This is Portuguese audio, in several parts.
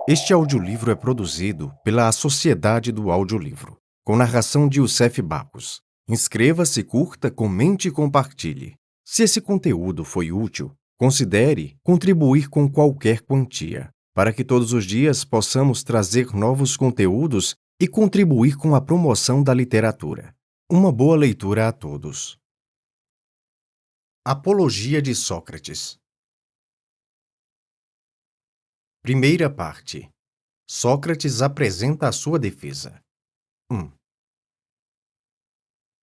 Este audiolivro é produzido pela Sociedade do Audiolivro, com narração de Youssef Bacos. Inscreva-se, curta, comente e compartilhe. Se esse conteúdo foi útil, considere contribuir com qualquer quantia, para que todos os dias possamos trazer novos conteúdos e contribuir com a promoção da literatura. Uma boa leitura a todos. Apologia de Sócrates. Primeira parte. Sócrates apresenta a sua defesa. 1.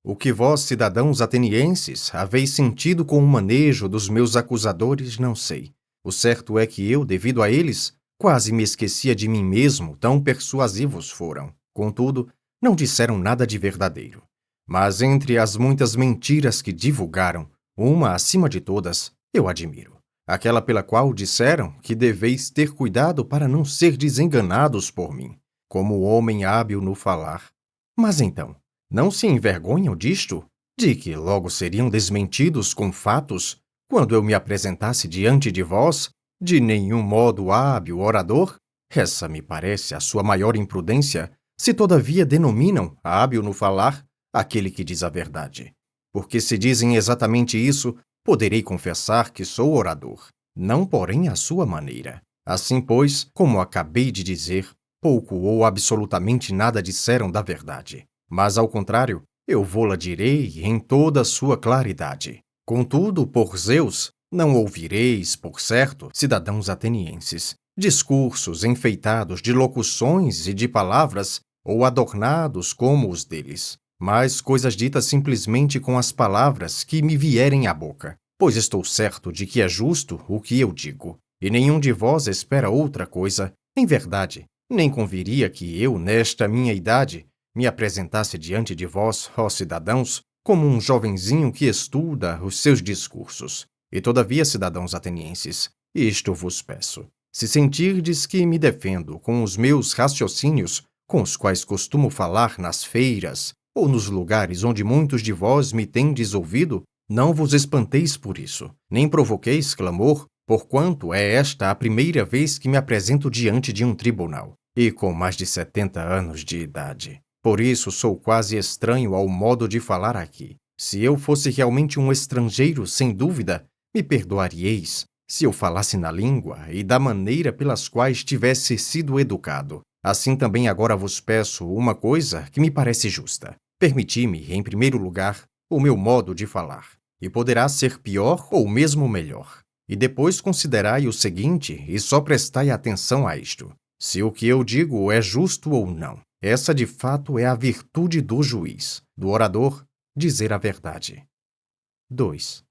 O que vós, cidadãos atenienses, haveis sentido com o manejo dos meus acusadores, não sei. O certo é que eu, devido a eles, quase me esquecia de mim mesmo, tão persuasivos foram. Contudo, não disseram nada de verdadeiro. Mas entre as muitas mentiras que divulgaram, uma, acima de todas, eu admiro. Aquela pela qual disseram que deveis ter cuidado para não ser desenganados por mim, como homem hábil no falar. Mas então, não se envergonham disto? De que logo seriam desmentidos com fatos, quando eu me apresentasse diante de vós, de nenhum modo hábil orador? Essa me parece a sua maior imprudência, se todavia denominam hábil no falar aquele que diz a verdade. Porque se dizem exatamente isso, poderei confessar que sou orador, não porém à sua maneira. Assim, pois, como acabei de dizer, pouco ou absolutamente nada disseram da verdade. Mas, ao contrário, eu vô-la direi em toda a sua claridade. Contudo, por Zeus, não ouvireis, por certo, cidadãos atenienses, discursos enfeitados de locuções e de palavras, ou adornados como os deles, mas coisas ditas simplesmente com as palavras que me vierem à boca, pois estou certo de que é justo o que eu digo, e nenhum de vós espera outra coisa. Em verdade, nem conviria que eu, nesta minha idade, me apresentasse diante de vós, ó cidadãos, como um jovenzinho que estuda os seus discursos. E todavia, cidadãos atenienses, isto vos peço. Se sentirdes que me defendo com os meus raciocínios, com os quais costumo falar nas feiras, ou nos lugares onde muitos de vós me tendes ouvido, não vos espanteis por isso, nem provoqueis clamor, porquanto é esta a primeira vez que me apresento diante de um tribunal, e com mais de 70 anos de idade. Por isso sou quase estranho ao modo de falar aqui. Se eu fosse realmente um estrangeiro, sem dúvida, me perdoaríeis, se eu falasse na língua e da maneira pelas quais tivesse sido educado. Assim também agora vos peço uma coisa que me parece justa. Permiti-me, em primeiro lugar, o meu modo de falar, e poderá ser pior ou mesmo melhor. E depois considerai o seguinte, e só prestai atenção a isto. Se o que eu digo é justo ou não. Essa, de fato, é a virtude do juiz, do orador, dizer a verdade. 2.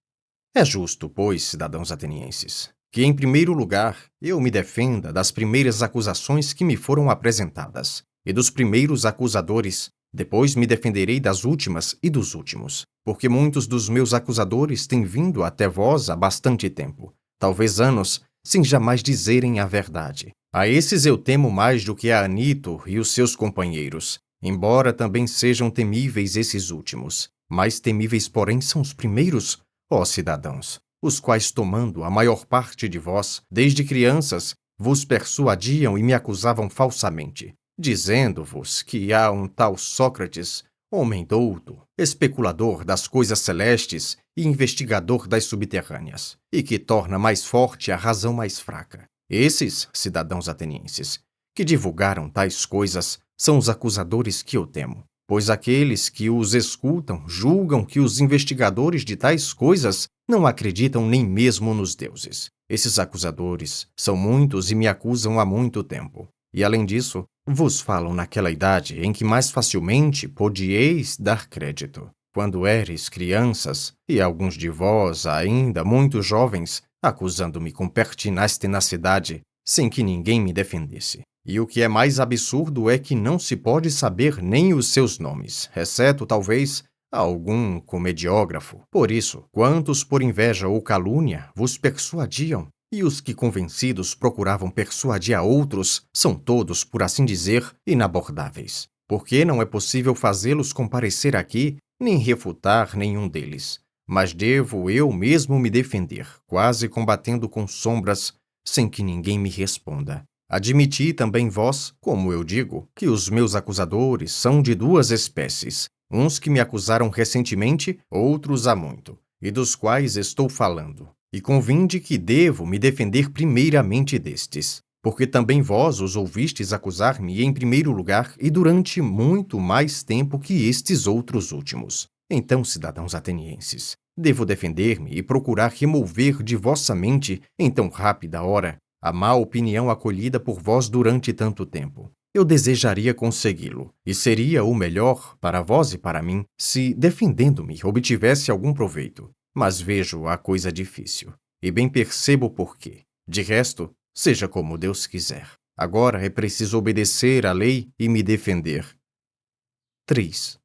É justo, pois, cidadãos atenienses, que, em primeiro lugar, eu me defenda das primeiras acusações que me foram apresentadas, e dos primeiros acusadores. Depois me defenderei das últimas e dos últimos, porque muitos dos meus acusadores têm vindo até vós há bastante tempo, talvez anos, sem jamais dizerem a verdade. A esses eu temo mais do que a Anito e os seus companheiros, embora também sejam temíveis esses últimos. Mais temíveis, porém, são os primeiros, ó cidadãos, os quais, tomando a maior parte de vós, desde crianças, vos persuadiam e me acusavam falsamente, dizendo-vos que há um tal Sócrates, homem douto, especulador das coisas celestes e investigador das subterrâneas, e que torna mais forte a razão mais fraca. Esses, cidadãos atenienses, que divulgaram tais coisas, são os acusadores que eu temo, pois aqueles que os escutam julgam que os investigadores de tais coisas não acreditam nem mesmo nos deuses. Esses acusadores são muitos e me acusam há muito tempo. E, além disso, vos falam naquela idade em que mais facilmente podieis dar crédito. Quando éreis crianças, e alguns de vós ainda muito jovens, acusando-me com pertinaz tenacidade, sem que ninguém me defendesse. E o que é mais absurdo é que não se pode saber nem os seus nomes, exceto, talvez, algum comediógrafo. Por isso, quantos por inveja ou calúnia vos persuadiam, e os que convencidos procuravam persuadir a outros, são todos, por assim dizer, inabordáveis. Porque não é possível fazê-los comparecer aqui, nem refutar nenhum deles. Mas devo eu mesmo me defender, quase combatendo com sombras, sem que ninguém me responda. Admiti também vós, como eu digo, que os meus acusadores são de duas espécies, uns que me acusaram recentemente, outros há muito, e dos quais estou falando. E convinde que devo me defender primeiramente destes, porque também vós os ouvistes acusar-me em primeiro lugar e durante muito mais tempo que estes outros últimos. Então, cidadãos atenienses, devo defender-me e procurar remover de vossa mente, em tão rápida hora, a má opinião acolhida por vós durante tanto tempo. Eu desejaria consegui-lo, e seria o melhor para vós e para mim, se, defendendo-me, obtivesse algum proveito. Mas vejo a coisa difícil, e bem percebo por quê. De resto, seja como Deus quiser. Agora é preciso obedecer à lei e me defender. 3.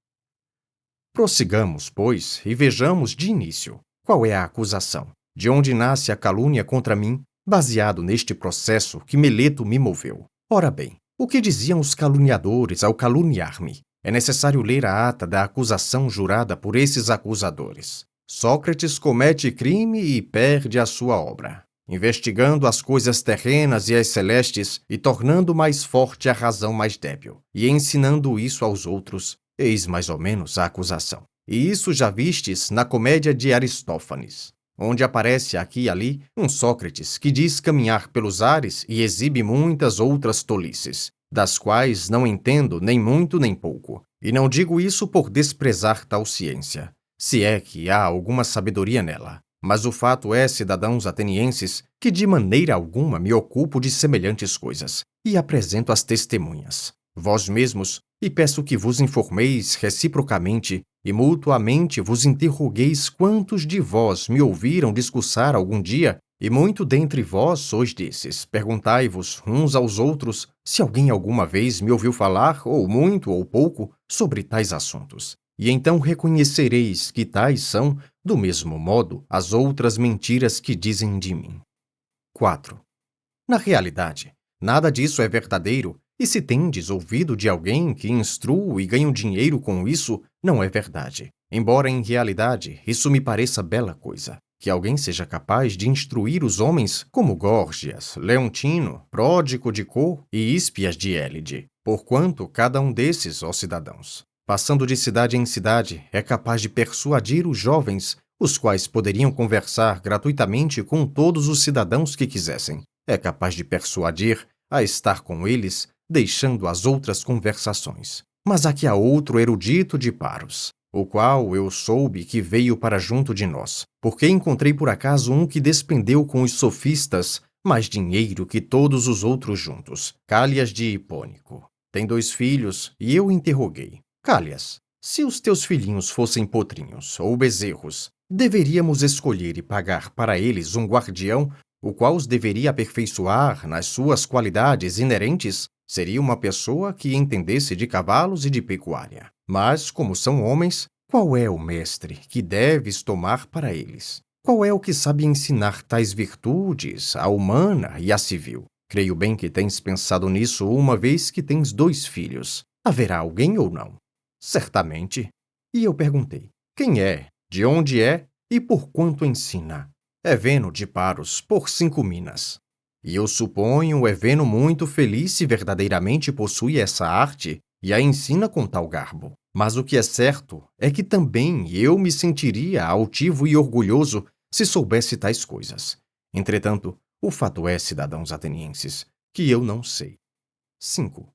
Prossigamos, pois, e vejamos de início qual é a acusação, de onde nasce a calúnia contra mim, baseado neste processo que Meleto me moveu. Ora bem, o que diziam os caluniadores ao caluniar-me? É necessário ler a ata da acusação jurada por esses acusadores. Sócrates comete crime e perde a sua obra, investigando as coisas terrenas e as celestes e tornando mais forte a razão mais débil, e ensinando isso aos outros, eis mais ou menos a acusação. E isso já vistes na comédia de Aristófanes, onde aparece aqui e ali um Sócrates que diz caminhar pelos ares e exibe muitas outras tolices, das quais não entendo nem muito nem pouco, e não digo isso por desprezar tal ciência, se é que há alguma sabedoria nela. Mas o fato é, cidadãos atenienses, que de maneira alguma me ocupo de semelhantes coisas, e apresento as testemunhas, vós mesmos, e peço que vos informeis reciprocamente e mutuamente vos interrogueis quantos de vós me ouviram discursar algum dia, e muito dentre vós sois desses. Perguntai-vos uns aos outros se alguém alguma vez me ouviu falar, ou muito ou pouco, sobre tais assuntos. E então reconhecereis que tais são, do mesmo modo, as outras mentiras que dizem de mim. 4. Na realidade, nada disso é verdadeiro, e se tendes ouvido de alguém que instruo e ganho dinheiro com isso, não é verdade. Embora em realidade isso me pareça bela coisa, que alguém seja capaz de instruir os homens como Górgias, Leontino, Pródico de Cor e Híspias de Élide, porquanto cada um desses, ó cidadãos, passando de cidade em cidade, é capaz de persuadir os jovens, os quais poderiam conversar gratuitamente com todos os cidadãos que quisessem. É capaz de persuadir a estar com eles, deixando as outras conversações. Mas aqui há outro erudito de Paros, o qual eu soube que veio para junto de nós, porque encontrei por acaso um que despendeu com os sofistas mais dinheiro que todos os outros juntos, Cálias de Hipônico. Tem 2 filhos, e eu interroguei: Cálias, se os teus filhinhos fossem potrinhos ou bezerros, deveríamos escolher e pagar para eles um guardião, o qual os deveria aperfeiçoar nas suas qualidades inerentes? Seria uma pessoa que entendesse de cavalos e de pecuária. Mas, como são homens, qual é o mestre que deves tomar para eles? Qual é o que sabe ensinar tais virtudes, a humana e a civil? Creio bem que tens pensado nisso uma vez que tens 2 filhos. Haverá alguém ou não? Certamente. E eu perguntei: quem é, de onde é e por quanto ensina? Éveno de Paros, por 5 minas. E eu suponho o Éveno muito feliz se verdadeiramente possui essa arte e a ensina com tal garbo. Mas o que é certo é que também eu me sentiria altivo e orgulhoso se soubesse tais coisas. Entretanto, o fato é, cidadãos atenienses, que eu não sei. 5.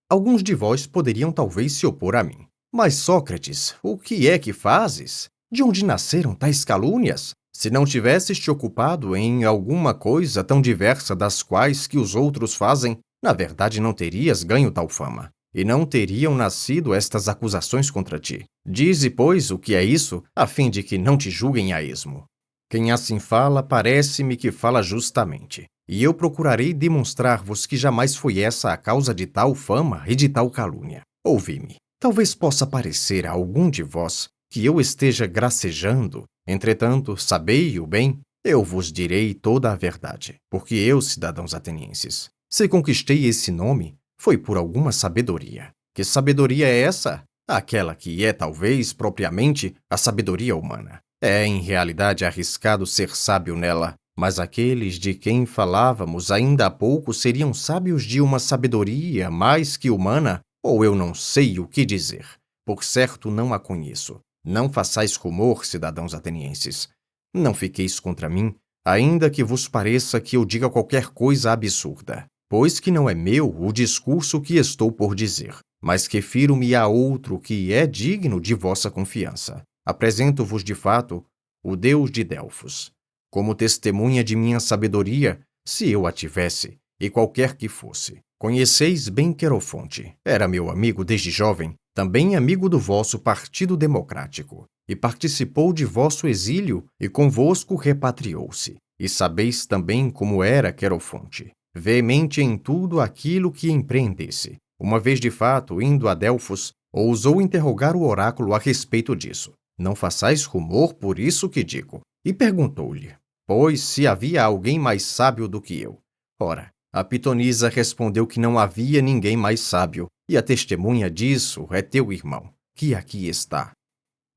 Alguns de vós poderiam talvez se opor a mim. Mas, Sócrates, o que é que fazes? De onde nasceram tais calúnias? Se não tivesses te ocupado em alguma coisa tão diversa das quais que os outros fazem, na verdade não terias ganho tal fama, e não teriam nascido estas acusações contra ti. Dize, pois, o que é isso, a fim de que não te julguem a esmo. Quem assim fala, parece-me que fala justamente, e eu procurarei demonstrar-vos que jamais foi essa a causa de tal fama e de tal calúnia. Ouvi-me. Talvez possa parecer a algum de vós que eu esteja gracejando. Entretanto, sabei-o bem, eu vos direi toda a verdade, porque eu, cidadãos atenienses, se conquistei esse nome, foi por alguma sabedoria. Que sabedoria é essa? Aquela que é, talvez, propriamente, a sabedoria humana. É, em realidade, arriscado ser sábio nela, Mas aqueles de quem falávamos ainda há pouco seriam sábios de uma sabedoria mais que humana, ou eu não sei o que dizer. Por certo não a conheço. Não façais rumor, cidadãos atenienses. Não fiqueis contra mim, ainda que vos pareça que eu diga qualquer coisa absurda. Pois que não é meu o discurso que estou por dizer, mas refiro-me a outro que é digno de vossa confiança. Apresento-vos de fato o Deus de Delfos, como testemunha de minha sabedoria, se eu a tivesse, e qualquer que fosse. Conheceis bem Querofonte. Era meu amigo desde jovem, também amigo do vosso Partido Democrático, e participou de vosso exílio, e convosco repatriou-se. E sabeis também como era Querofonte, veemente em tudo aquilo que empreendesse. Uma vez de fato, indo a Delfos, ousou interrogar o oráculo a respeito disso. Não façais rumor por isso que digo. E perguntou-lhe, pois, se havia alguém mais sábio do que eu. Ora, a pitonisa respondeu que não havia ninguém mais sábio, e a testemunha disso é teu irmão, que aqui está.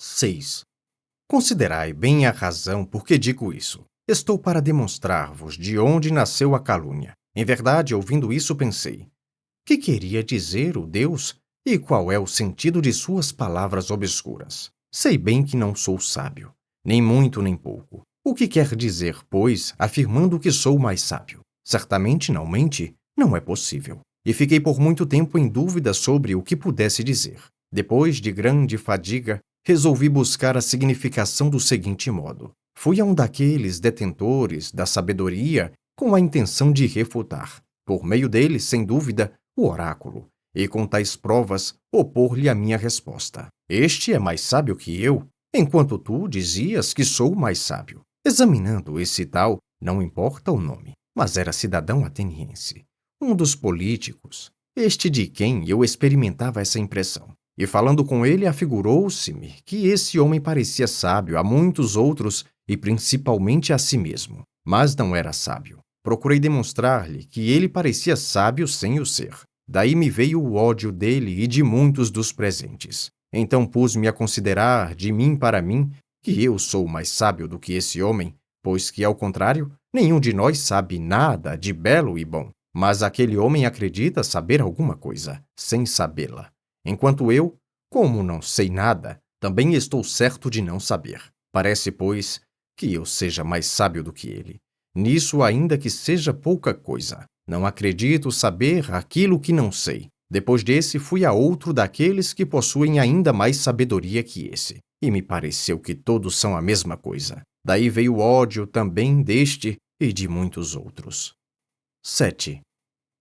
6. Considerai bem a razão por que digo isso. Estou para demonstrar-vos de onde nasceu a calúnia. Em verdade, ouvindo isso, pensei, que queria dizer o Deus e qual é o sentido de suas palavras obscuras? Sei bem que não sou sábio, nem muito nem pouco. O que quer dizer, pois, afirmando que sou mais sábio? Certamente não mente, não é possível. E fiquei por muito tempo em dúvida sobre o que pudesse dizer. Depois de grande fadiga, resolvi buscar a significação do seguinte modo. Fui a um daqueles detentores da sabedoria com a intenção de refutar, por meio dele, sem dúvida, o oráculo, e com tais provas opor-lhe a minha resposta. Este é mais sábio que eu, enquanto tu dizias que sou mais sábio. Examinando esse tal, não importa o nome, mas era cidadão ateniense, um dos políticos, este de quem eu experimentava essa impressão. E falando com ele, afigurou-se-me que esse homem parecia sábio a muitos outros e principalmente a si mesmo, mas não era sábio. Procurei demonstrar-lhe que ele parecia sábio sem o ser. Daí me veio o ódio dele e de muitos dos presentes. Então pus-me a considerar de mim para mim que eu sou mais sábio do que esse homem, pois que, ao contrário, nenhum de nós sabe nada de belo e bom. Mas aquele homem acredita saber alguma coisa, sem sabê-la. Enquanto eu, como não sei nada, também estou certo de não saber. Parece, pois, que eu seja mais sábio do que ele. Nisso, ainda que seja pouca coisa. Não acredito saber aquilo que não sei. Depois desse, fui a outro daqueles que possuem ainda mais sabedoria que esse. E me pareceu que todos são a mesma coisa. Daí veio o ódio também deste e de muitos outros. 7.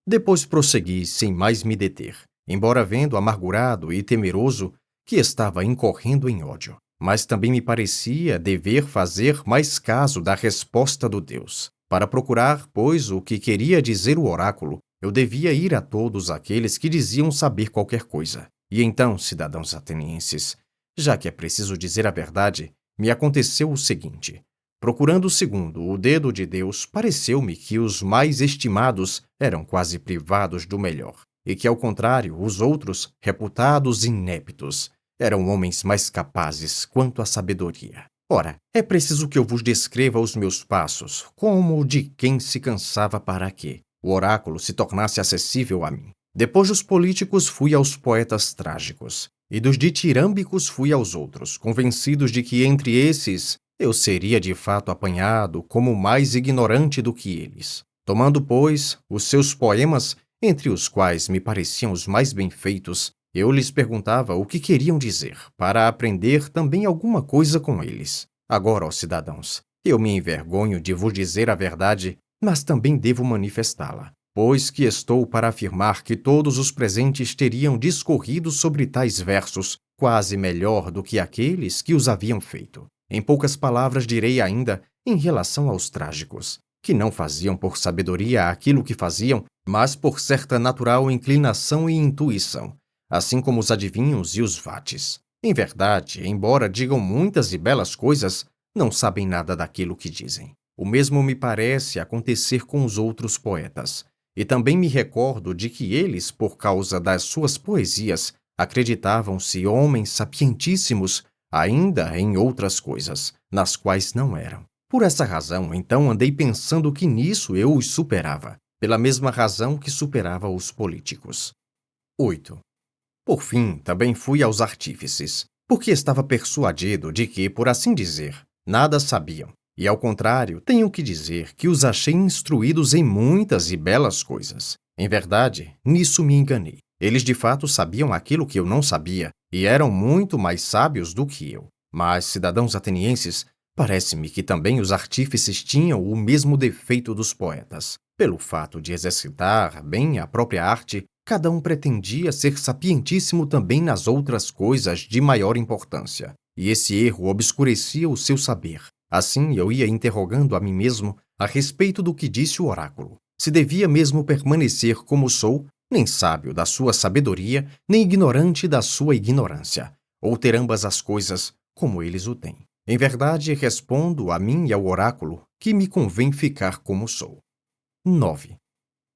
Depois prossegui sem mais me deter, embora vendo amargurado e temeroso que estava incorrendo em ódio. Mas também me parecia dever fazer mais caso da resposta do Deus. Para procurar, pois, o que queria dizer o oráculo, eu devia ir a todos aqueles que diziam saber qualquer coisa. E então, cidadãos atenienses, já que é preciso dizer a verdade, me aconteceu o seguinte. Procurando segundo o dedo de Deus, pareceu-me que os mais estimados eram quase privados do melhor, e que, ao contrário, os outros, reputados ineptos, eram homens mais capazes quanto à sabedoria. Ora, é preciso que eu vos descreva os meus passos, como de quem se cansava para que o oráculo se tornasse acessível a mim. Depois dos políticos fui aos poetas trágicos, e dos ditírambicos fui aos outros, convencidos de que entre esses eu seria de fato apanhado como mais ignorante do que eles. Tomando, pois, os seus poemas, entre os quais me pareciam os mais bem feitos, eu lhes perguntava o que queriam dizer, para aprender também alguma coisa com eles. Agora, ó cidadãos, eu me envergonho de vos dizer a verdade, mas também devo manifestá-la, pois que estou para afirmar que todos os presentes teriam discorrido sobre tais versos quase melhor do que aqueles que os haviam feito. Em poucas palavras direi ainda, em relação aos trágicos, que não faziam por sabedoria aquilo que faziam, mas por certa natural inclinação e intuição, assim como os adivinhos e os vates. Em verdade, embora digam muitas e belas coisas, não sabem nada daquilo que dizem. O mesmo me parece acontecer com os outros poetas, e também me recordo de que eles, por causa das suas poesias, acreditavam-se homens sapientíssimos, ainda em outras coisas, nas quais não eram. Por essa razão, então, andei pensando que nisso eu os superava, pela mesma razão que superava os políticos. 8. Por fim, também fui aos artífices, porque estava persuadido de que, por assim dizer, nada sabiam. E, ao contrário, tenho que dizer que os achei instruídos em muitas e belas coisas. Em verdade, nisso me enganei. Eles de fato sabiam aquilo que eu não sabia, e eram muito mais sábios do que eu. Mas, cidadãos atenienses, parece-me que também os artífices tinham o mesmo defeito dos poetas. Pelo fato de exercitar bem a própria arte, cada um pretendia ser sapientíssimo também nas outras coisas de maior importância, e esse erro obscurecia o seu saber. Assim, eu ia interrogando a mim mesmo a respeito do que disse o oráculo. Se devia mesmo permanecer como sou, nem sábio da sua sabedoria, nem ignorante da sua ignorância, ou ter ambas as coisas como eles o têm. Em verdade, respondo a mim e ao oráculo que me convém ficar como sou. 9.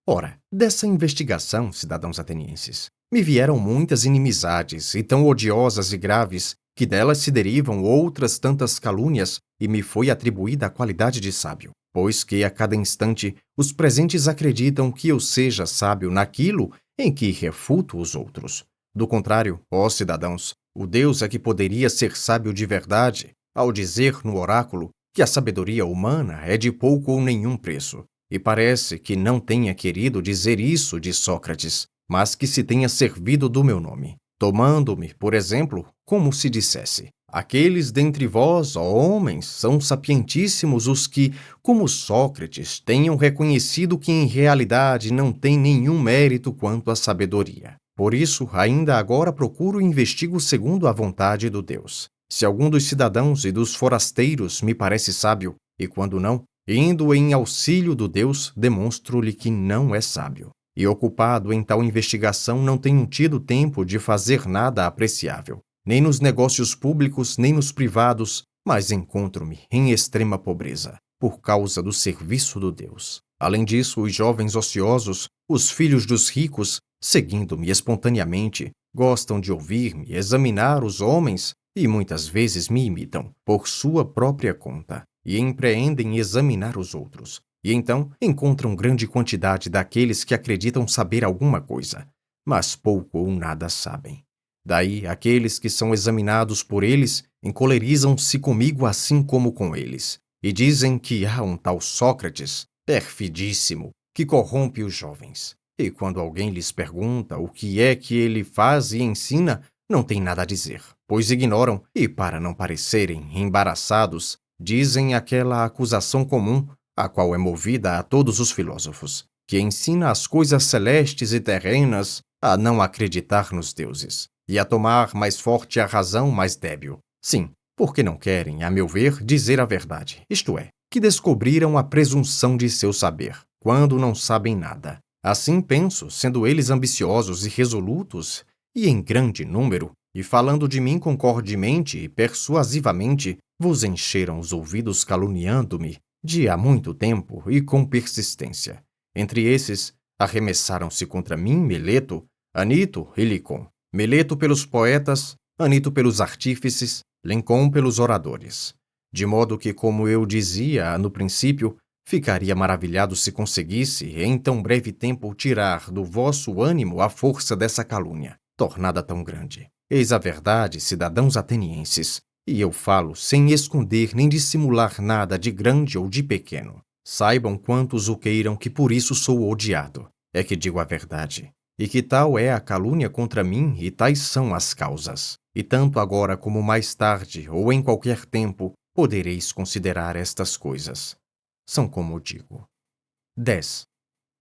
Ora, dessa investigação, cidadãos atenienses, me vieram muitas inimizades, e tão odiosas e graves, que delas se derivam outras tantas calúnias, e me foi atribuída a qualidade de sábio, pois que a cada instante os presentes acreditam que eu seja sábio naquilo em que refuto os outros. Do contrário, ó cidadãos, o Deus é que poderia ser sábio de verdade, ao dizer no oráculo que a sabedoria humana é de pouco ou nenhum preço. E parece que não tenha querido dizer isso de Sócrates, mas que se tenha servido do meu nome, tomando-me, por exemplo, como se dissesse: aqueles dentre vós, ó homens, são sapientíssimos os que, como Sócrates, tenham reconhecido que em realidade não tem nenhum mérito quanto à sabedoria. Por isso, ainda agora procuro e investigo segundo a vontade do Deus. Se algum dos cidadãos e dos forasteiros me parece sábio, e quando não, indo em auxílio do Deus, demonstro-lhe que não é sábio. E ocupado em tal investigação, não tenho tido tempo de fazer nada apreciável, nem nos negócios públicos, nem nos privados, mas encontro-me em extrema pobreza, por causa do serviço do Deus. Além disso, os jovens ociosos, os filhos dos ricos, seguindo-me espontaneamente, gostam de ouvir-me, examinar os homens e muitas vezes me imitam, por sua própria conta, e empreendem examinar os outros. E então encontram grande quantidade daqueles que acreditam saber alguma coisa, mas pouco ou nada sabem. Daí, aqueles que são examinados por eles encolerizam-se comigo assim como com eles, e dizem que há um tal Sócrates, perfidíssimo, que corrompe os jovens. E quando alguém lhes pergunta o que é que ele faz e ensina, não tem nada a dizer, pois ignoram, e para não parecerem embaraçados, dizem aquela acusação comum, a qual é movida a todos os filósofos, que ensina as coisas celestes e terrenas a não acreditar nos deuses, e a tomar mais forte a razão mais débil. Sim, porque não querem, a meu ver, dizer a verdade, isto é, que descobriram a presunção de seu saber, quando não sabem nada. Assim penso, sendo eles ambiciosos e resolutos, e em grande número, e falando de mim concordemente e persuasivamente, vos encheram os ouvidos caluniando-me de há muito tempo e com persistência. Entre esses, arremessaram-se contra mim Mileto, Anito e Licon. Mileto pelos poetas, Anito pelos artífices, Licon pelos oradores. De modo que, como eu dizia no princípio, ficaria maravilhado se conseguisse, em tão breve tempo, tirar do vosso ânimo a força dessa calúnia, tornada tão grande. Eis a verdade, cidadãos atenienses, e eu falo sem esconder nem dissimular nada de grande ou de pequeno. Saibam quantos o queiram que por isso sou odiado. É que digo a verdade. E que tal é a calúnia contra mim e tais são as causas. E tanto agora como mais tarde ou em qualquer tempo, podereis considerar estas coisas. São como digo. 10.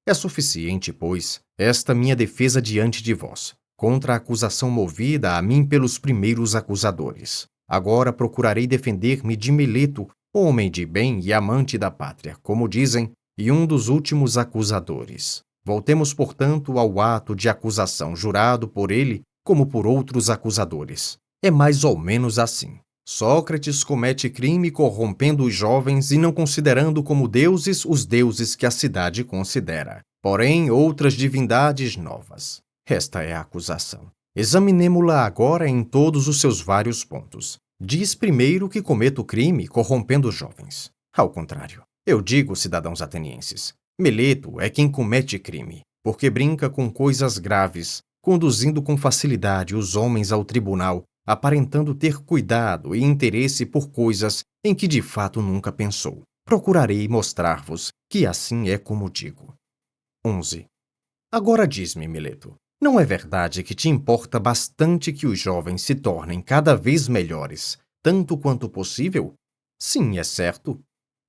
É suficiente, pois, esta minha defesa diante de vós, contra a acusação movida a mim pelos primeiros acusadores. Agora procurarei defender-me de Mileto, homem de bem e amante da pátria, como dizem, e um dos últimos acusadores. Voltemos, portanto, ao ato de acusação jurado por ele como por outros acusadores. É mais ou menos assim. Sócrates comete crime corrompendo os jovens e não considerando como deuses os deuses que a cidade considera, porém outras divindades novas. Esta é a acusação. Examinemo-la agora em todos os seus vários pontos. Diz primeiro que cometo crime corrompendo os jovens. Ao contrário, eu digo, cidadãos atenienses, Meleto é quem comete crime, porque brinca com coisas graves, conduzindo com facilidade os homens ao tribunal, aparentando ter cuidado e interesse por coisas em que de fato nunca pensou. Procurarei mostrar-vos que assim é como digo. 11. Agora diz-me, Mileto, não é verdade que te importa bastante que os jovens se tornem cada vez melhores, tanto quanto possível? Sim, é certo.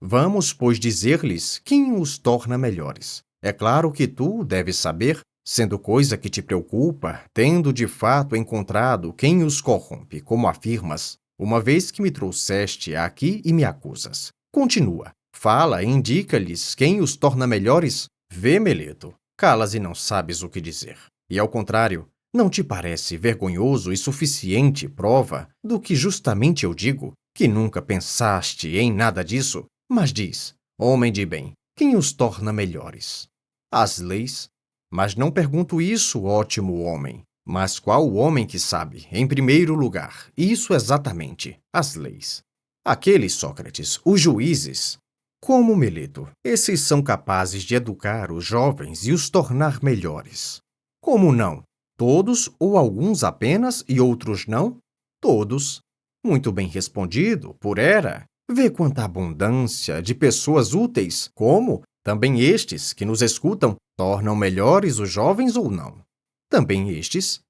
Vamos, pois, dizer-lhes quem os torna melhores. É claro que tu deves saber, sendo coisa que te preocupa, tendo de fato encontrado quem os corrompe, como afirmas, uma vez que me trouxeste aqui e me acusas. Continua, fala e indica-lhes quem os torna melhores. Vê, Meleto, calas e não sabes o que dizer. E ao contrário, não te parece vergonhoso e suficiente prova do que justamente eu digo, que nunca pensaste em nada disso? Mas diz, homem de bem, quem os torna melhores? As leis? Mas não pergunto isso, ótimo homem. Mas qual o homem que sabe, em primeiro lugar, isso exatamente, as leis? Aqueles, Sócrates, os juízes. Como, Meleto, esses são capazes de educar os jovens e os tornar melhores. Como não? Todos ou alguns apenas e outros não? Todos. Muito bem respondido, por era. Vê quanta abundância de pessoas úteis, como também estes que nos escutam, tornam melhores os jovens ou não? Também estes.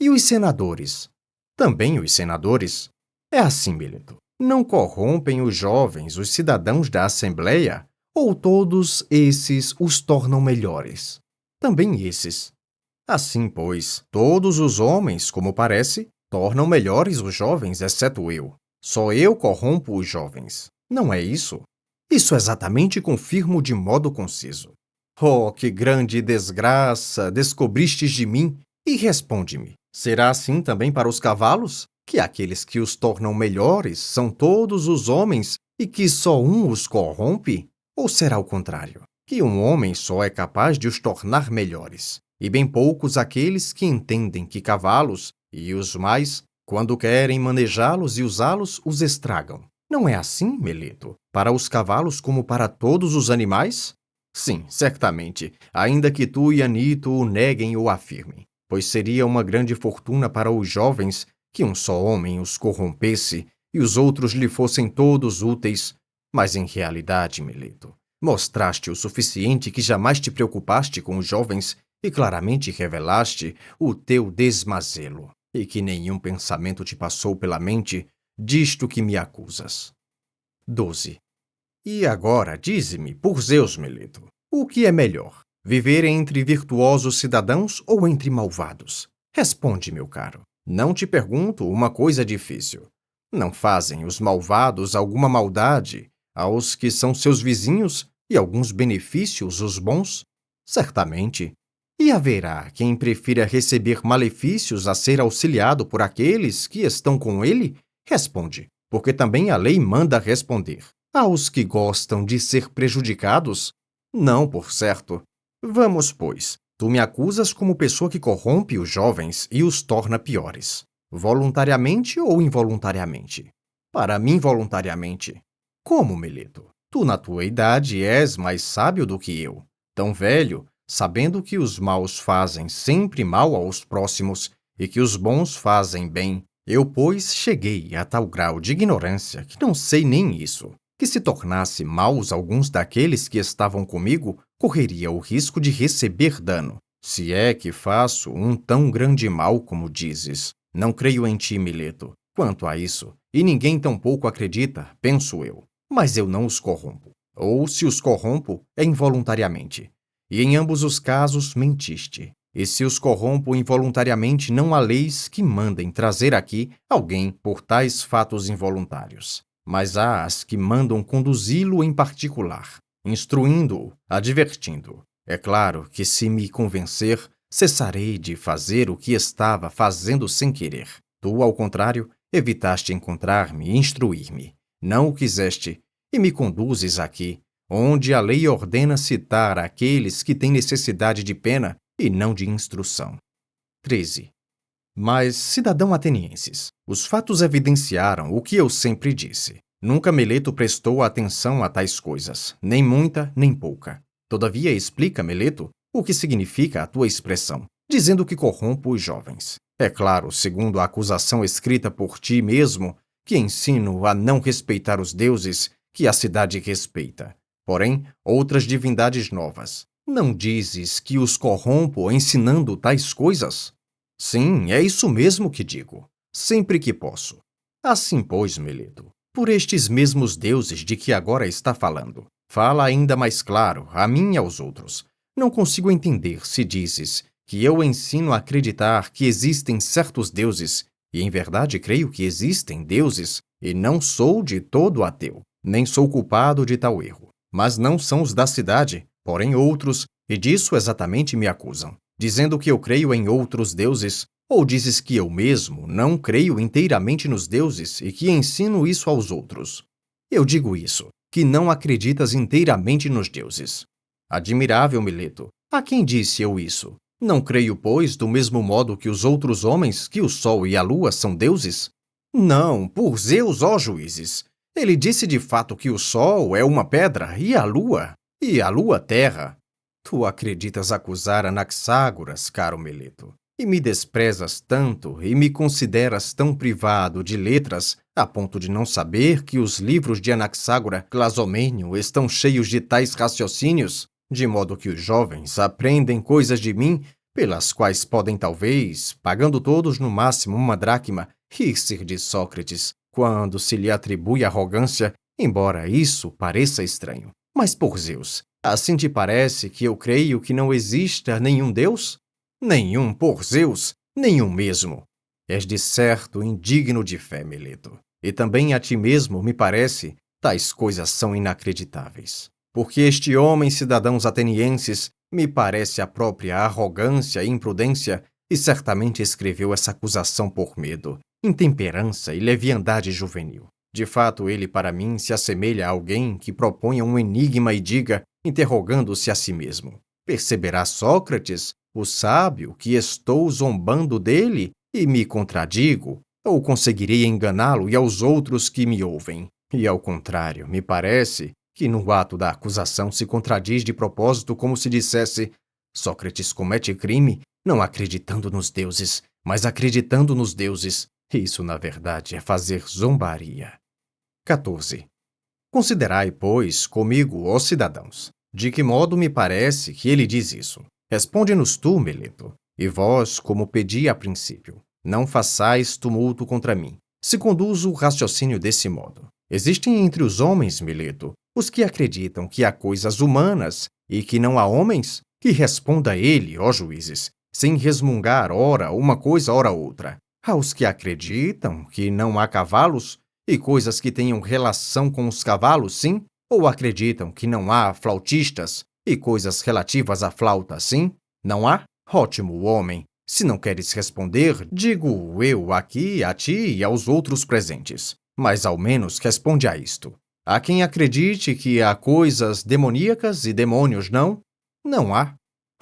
E os senadores? Também os senadores. É assim, Mileto. Não corrompem os jovens, os cidadãos da Assembleia? Ou todos esses os tornam melhores? Também esses. Assim, pois, todos os homens, como parece, tornam melhores os jovens, exceto eu. Só eu corrompo os jovens. Não é isso? Isso exatamente confirmo de modo conciso. Oh, que grande desgraça descobristes de mim! E responde-me, será assim também para os cavalos? Que aqueles que os tornam melhores são todos os homens e que só um os corrompe? Ou será o contrário? Que um homem só é capaz de os tornar melhores, e bem poucos aqueles que entendem que cavalos, e os mais, quando querem manejá-los e usá-los, os estragam. Não é assim, Meleto? Para os cavalos como para todos os animais? Sim, certamente, ainda que tu e Anito o neguem ou afirmem, pois seria uma grande fortuna para os jovens que um só homem os corrompesse e os outros lhe fossem todos úteis. Mas em realidade, Meleto, mostraste o suficiente que jamais te preocupaste com os jovens e claramente revelaste o teu desmazelo, e que nenhum pensamento te passou pela mente disto que me acusas. 12. E agora, dize-me, por Zeus, Meleto, o que é melhor, viver entre virtuosos cidadãos ou entre malvados? Responde, meu caro. Não te pergunto uma coisa difícil. Não fazem os malvados alguma maldade aos que são seus vizinhos e alguns benefícios os bons? Certamente. E haverá quem prefira receber malefícios a ser auxiliado por aqueles que estão com ele? Responde, porque também a lei manda responder. Aos que gostam de ser prejudicados? Não, por certo. Vamos, pois. Tu me acusas como pessoa que corrompe os jovens e os torna piores. Voluntariamente ou involuntariamente? Para mim, voluntariamente. Como, Meleto? Tu, na tua idade, és mais sábio do que eu. Tão velho, sabendo que os maus fazem sempre mal aos próximos e que os bons fazem bem. Eu, pois, cheguei a tal grau de ignorância que não sei nem isso. Que se tornasse maus alguns daqueles que estavam comigo, correria o risco de receber dano. Se é que faço um tão grande mal como dizes. Não creio em ti, Mileto, quanto a isso, e ninguém tampouco acredita, penso eu. Mas eu não os corrompo. Ou, se os corrompo, é involuntariamente. E em ambos os casos, mentiste. E se os corrompo involuntariamente, não há leis que mandem trazer aqui alguém por tais fatos involuntários. Mas há as que mandam conduzi-lo em particular, instruindo-o, advertindo-o. É claro que, se me convencer, cessarei de fazer o que estava fazendo sem querer. Tu, ao contrário, evitaste encontrar-me e instruir-me. Não o quiseste, e me conduzes aqui, onde a lei ordena citar aqueles que têm necessidade de pena e não de instrução. 13. Mas, cidadão atenienses, os fatos evidenciaram o que eu sempre disse. Nunca Meleto prestou atenção a tais coisas, nem muita, nem pouca. Todavia, explica, Meleto, o que significa a tua expressão, dizendo que corrompo os jovens. É claro, segundo a acusação escrita por ti mesmo, que ensino a não respeitar os deuses que a cidade respeita. Porém, outras divindades novas. Não dizes que os corrompo ensinando tais coisas? Sim, é isso mesmo que digo, sempre que posso. Assim, pois, Meleto, por estes mesmos deuses de que agora está falando, fala ainda mais claro, a mim e aos outros. Não consigo entender se dizes que eu ensino a acreditar que existem certos deuses, e em verdade creio que existem deuses, e não sou de todo ateu, nem sou culpado de tal erro. Mas não são os da cidade, porém outros, e disso exatamente me acusam, dizendo que eu creio em outros deuses, ou dizes que eu mesmo não creio inteiramente nos deuses e que ensino isso aos outros? Eu digo isso, que não acreditas inteiramente nos deuses. Admirável, Mileto. A quem disse eu isso? Não creio, pois, do mesmo modo que os outros homens, que o sol e a lua são deuses? Não, por Zeus, ó juízes. Ele disse de fato que o sol é uma pedra e a lua terra. Tu acreditas acusar Anaxágoras, caro Meleto, e me desprezas tanto e me consideras tão privado de letras a ponto de não saber que os livros de Anaxágora Clasomênio estão cheios de tais raciocínios, de modo que os jovens aprendem coisas de mim pelas quais podem talvez, pagando todos no máximo uma dracma, rir-se de Sócrates, quando se lhe atribui arrogância, embora isso pareça estranho. Mas por Zeus, assim te parece que eu creio que não exista nenhum Deus? Nenhum, por Zeus, nenhum mesmo. És de certo indigno de fé, Meleto. E também a ti mesmo, me parece, tais coisas são inacreditáveis. Porque este homem, cidadãos atenienses, me parece a própria arrogância e imprudência, e certamente escreveu essa acusação por medo, intemperança e leviandade juvenil. De fato, ele para mim se assemelha a alguém que proponha um enigma e diga, interrogando-se a si mesmo: perceberá Sócrates, o sábio, que estou zombando dele e me contradigo? Ou conseguirei enganá-lo e aos outros que me ouvem? E ao contrário, me parece que no ato da acusação se contradiz de propósito, como se dissesse: Sócrates comete crime não acreditando nos deuses, mas acreditando nos deuses. Isso, na verdade, é fazer zombaria. 14. Considerai, pois, comigo, ó cidadãos, de que modo me parece que ele diz isso. Responde-nos tu, Meleto, e vós, como pedi a princípio, não façais tumulto contra mim, se conduzo o raciocínio desse modo. Existem entre os homens, Meleto, os que acreditam que há coisas humanas e que não há homens? Que responda ele, ó juízes, sem resmungar ora uma coisa, ora outra. Há os que acreditam que não há cavalos e coisas que tenham relação com os cavalos, sim? Ou acreditam que não há flautistas e coisas relativas à flauta, sim? Não há? Ótimo, homem. Se não queres responder, digo eu aqui a ti e aos outros presentes. Mas ao menos responde a isto. Há quem acredite que há coisas demoníacas e demônios, não? Não há.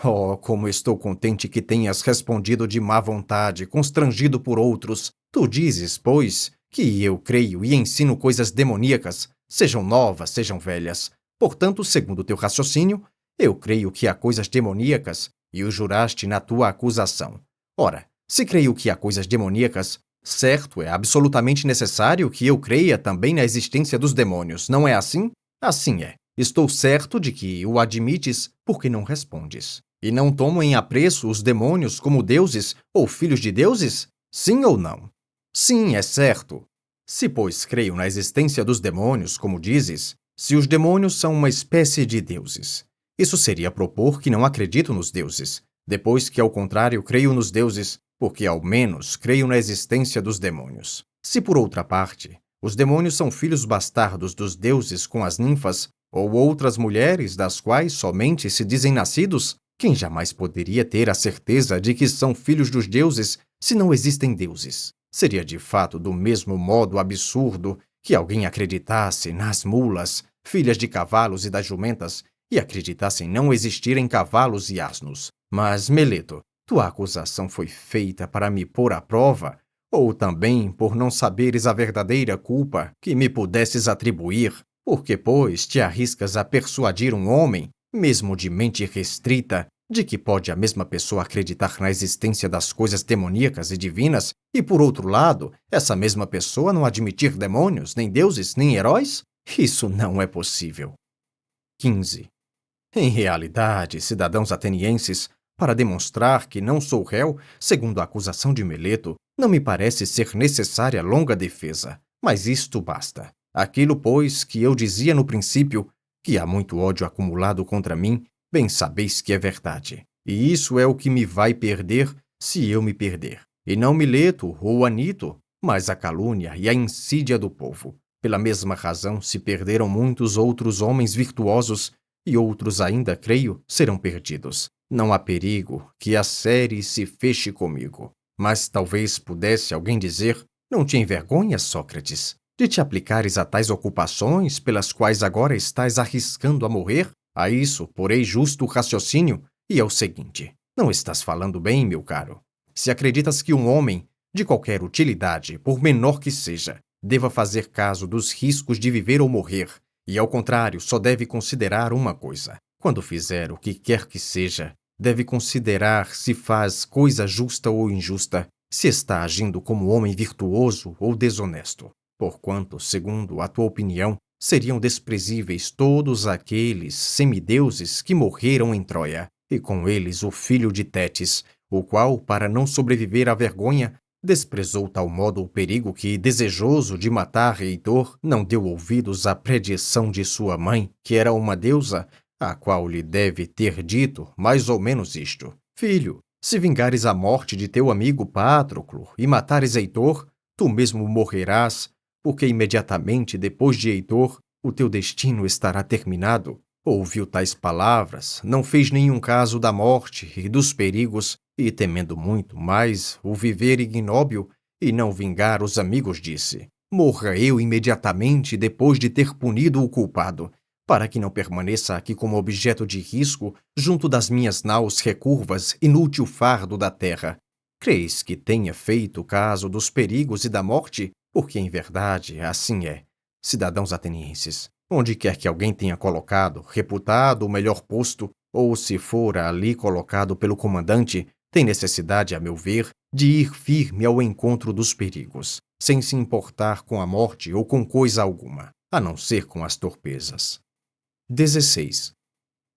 Oh, como estou contente que tenhas respondido de má vontade, constrangido por outros. Tu dizes, pois, que eu creio e ensino coisas demoníacas, sejam novas, sejam velhas. Portanto, segundo teu raciocínio, eu creio que há coisas demoníacas e o juraste na tua acusação. Ora, se creio que há coisas demoníacas, certo, é absolutamente necessário que eu creia também na existência dos demônios, não é assim? Assim é. Estou certo de que o admites porque não respondes. E não tomo em apreço os demônios como deuses ou filhos de deuses? Sim ou não? Sim, é certo. Se, pois, creio na existência dos demônios, como dizes, se os demônios são uma espécie de deuses, isso seria propor que não acredito nos deuses, depois que, ao contrário, creio nos deuses, porque, ao menos, creio na existência dos demônios. Se, por outra parte, os demônios são filhos bastardos dos deuses com as ninfas, ou outras mulheres das quais somente se dizem nascidos, quem jamais poderia ter a certeza de que são filhos dos deuses se não existem deuses? Seria de fato do mesmo modo absurdo que alguém acreditasse nas mulas, filhas de cavalos e das jumentas, e acreditasse em não existirem cavalos e asnos. Mas, Meleto, tua acusação foi feita para me pôr à prova, ou também por não saberes a verdadeira culpa que me pudesses atribuir, porque, pois, te arriscas a persuadir um homem, mesmo de mente restrita, de que pode a mesma pessoa acreditar na existência das coisas demoníacas e divinas, e, por outro lado, essa mesma pessoa não admitir demônios, nem deuses, nem heróis? Isso não é possível. 15. Em realidade, cidadãos atenienses, para demonstrar que não sou réu, segundo a acusação de Meleto, não me parece ser necessária longa defesa, mas isto basta. Aquilo, pois, que eu dizia no princípio, que há muito ódio acumulado contra mim, bem sabeis que é verdade. E isso é o que me vai perder se eu me perder. E não Mileto ou Anito, mas a calúnia e a insídia do povo. Pela mesma razão se perderam muitos outros homens virtuosos, e outros ainda, creio, serão perdidos. Não há perigo que a série se feche comigo. Mas talvez pudesse alguém dizer: não te envergonhas, Sócrates, de te aplicares a tais ocupações pelas quais agora estás arriscando a morrer? A isso porei justo raciocínio, e é o seguinte: não estás falando bem, meu caro. Se acreditas que um homem, de qualquer utilidade, por menor que seja, deva fazer caso dos riscos de viver ou morrer, e ao contrário, só deve considerar uma coisa: quando fizer o que quer que seja, deve considerar se faz coisa justa ou injusta, se está agindo como homem virtuoso ou desonesto. Porquanto, segundo a tua opinião, seriam desprezíveis todos aqueles semideuses que morreram em Troia, e com eles o filho de Tétis, o qual, para não sobreviver à vergonha, desprezou tal modo o perigo que, desejoso de matar Heitor, não deu ouvidos à predição de sua mãe, que era uma deusa, a qual lhe deve ter dito mais ou menos isto: filho, se vingares a morte de teu amigo Patroclo e matares Heitor, tu mesmo morrerás, porque imediatamente depois de Heitor, o teu destino estará terminado. Ouviu tais palavras, não fez nenhum caso da morte e dos perigos, e temendo muito mais o viver ignóbil e não vingar os amigos, disse: morra eu imediatamente depois de ter punido o culpado, para que não permaneça aqui como objeto de risco junto das minhas naus recurvas, inútil fardo da terra. Creis que tenha feito caso dos perigos e da morte? Porque, em verdade, assim é. Cidadãos atenienses, onde quer que alguém tenha colocado, reputado o melhor posto, ou se fora ali colocado pelo comandante, tem necessidade, a meu ver, de ir firme ao encontro dos perigos, sem se importar com a morte ou com coisa alguma, a não ser com as torpezas. 16.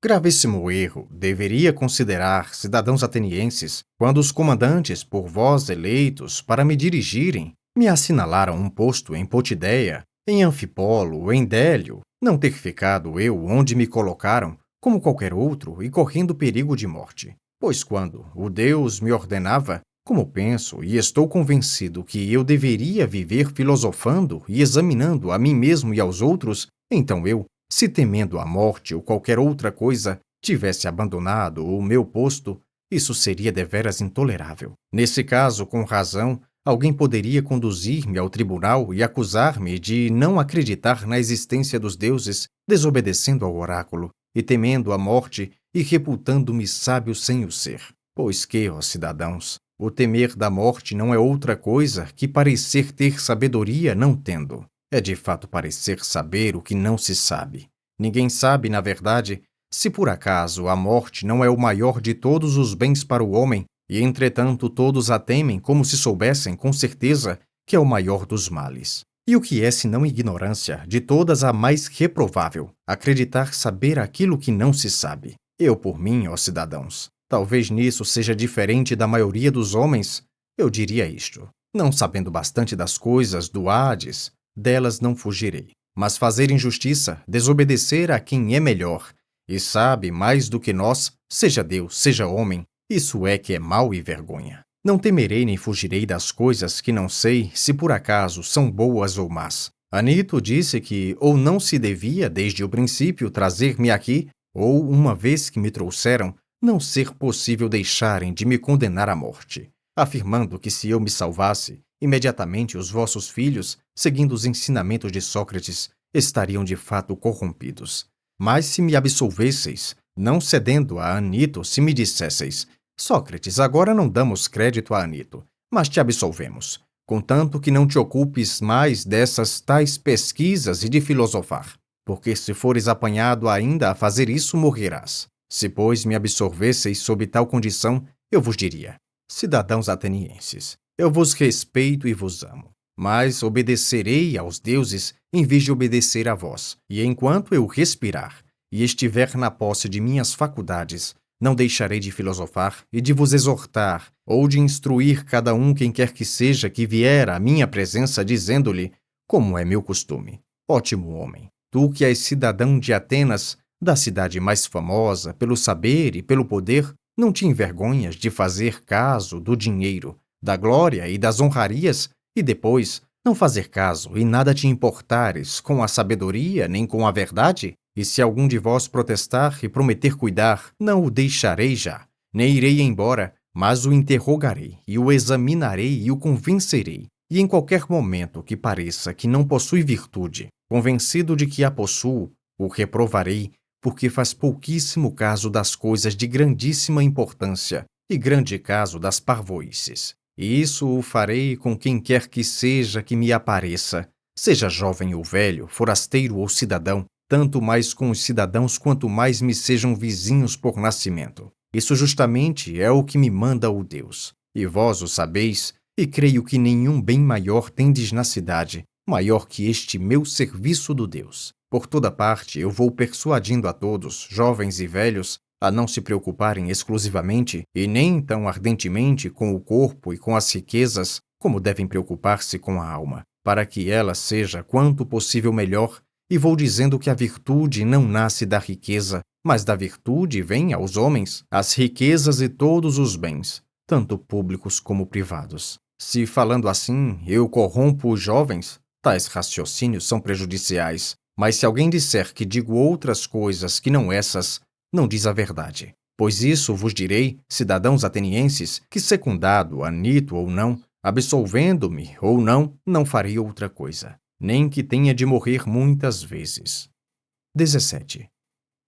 Gravíssimo erro deveria considerar, cidadãos atenienses, quando os comandantes, por vós eleitos para me dirigirem, me assinalaram um posto em Potideia, em Anfipolo, em Délio, não ter ficado eu onde me colocaram, como qualquer outro, e correndo perigo de morte. Pois quando o Deus me ordenava, como penso e estou convencido que eu deveria viver filosofando e examinando a mim mesmo e aos outros, então eu, se temendo a morte ou qualquer outra coisa, tivesse abandonado o meu posto, isso seria deveras intolerável. Nesse caso, com razão, alguém poderia conduzir-me ao tribunal e acusar-me de não acreditar na existência dos deuses, desobedecendo ao oráculo, e temendo a morte e reputando-me sábio sem o ser. Pois que, ó cidadãos, o temer da morte não é outra coisa que parecer ter sabedoria não tendo. É de fato parecer saber o que não se sabe. Ninguém sabe, na verdade, se por acaso a morte não é o maior de todos os bens para o homem, e entretanto todos a temem como se soubessem com certeza que é o maior dos males. E o que é senão ignorância, de todas a mais reprovável, acreditar saber aquilo que não se sabe? Eu, por mim, ó cidadãos, talvez nisso seja diferente da maioria dos homens, eu diria isto: não sabendo bastante das coisas do Hades, delas não fugirei. Mas fazer injustiça, desobedecer a quem é melhor, e sabe mais do que nós, seja Deus, seja homem, isso é que é mal e vergonha. Não temerei nem fugirei das coisas que não sei se por acaso são boas ou más. Anito disse que ou não se devia, desde o princípio, trazer-me aqui, ou, uma vez que me trouxeram, não ser possível deixarem de me condenar à morte, afirmando que se eu me salvasse, imediatamente os vossos filhos, seguindo os ensinamentos de Sócrates, estariam de fato corrompidos. Mas se me absolvesseis, não cedendo a Anito, se me dissesseis: Sócrates, agora não damos crédito a Anito, mas te absolvemos. contanto que não te ocupes mais dessas tais pesquisas e de filosofar, porque se fores apanhado ainda a fazer isso, morrerás. Se, pois, me absorvesseis sob tal condição, eu vos diria: cidadãos atenienses, eu vos respeito e vos amo, mas obedecerei aos deuses em vez de obedecer a vós, e enquanto eu respirar e estiver na posse de minhas faculdades, não deixarei de filosofar e de vos exortar, ou de instruir cada um quem quer que seja que vier à minha presença, dizendo-lhe, como é meu costume: ótimo homem, tu que és cidadão de Atenas, da cidade mais famosa pelo saber e pelo poder, não te envergonhas de fazer caso do dinheiro, da glória e das honrarias, e depois não fazer caso e nada te importares com a sabedoria nem com a verdade? E se algum de vós protestar e prometer cuidar, não o deixarei já, nem irei embora, mas o interrogarei, e o examinarei e o convencerei. E em qualquer momento que pareça que não possui virtude, convencido de que a possuo, o reprovarei, porque faz pouquíssimo caso das coisas de grandíssima importância e grande caso das parvoíces. E isso o farei com quem quer que seja que me apareça, seja jovem ou velho, forasteiro ou cidadão, tanto mais com os cidadãos quanto mais me sejam vizinhos por nascimento. Isso justamente é o que me manda o Deus. E vós o sabeis, e creio que nenhum bem maior tendes na cidade, maior que este meu serviço do Deus. Por toda parte eu vou persuadindo a todos, jovens e velhos, a não se preocuparem exclusivamente e nem tão ardentemente com o corpo e com as riquezas, como devem preocupar-se com a alma, para que ela seja quanto possível melhor. E vou dizendo que a virtude não nasce da riqueza, mas da virtude vem aos homens as riquezas e todos os bens, tanto públicos como privados. Se, falando assim, eu corrompo os jovens, tais raciocínios são prejudiciais. Mas se alguém disser que digo outras coisas que não essas, não diz a verdade. Pois isso vos direi, cidadãos atenienses, que secundado, anito ou não, absolvendo-me ou não, não farei outra coisa, nem que tenha de morrer muitas vezes. 17.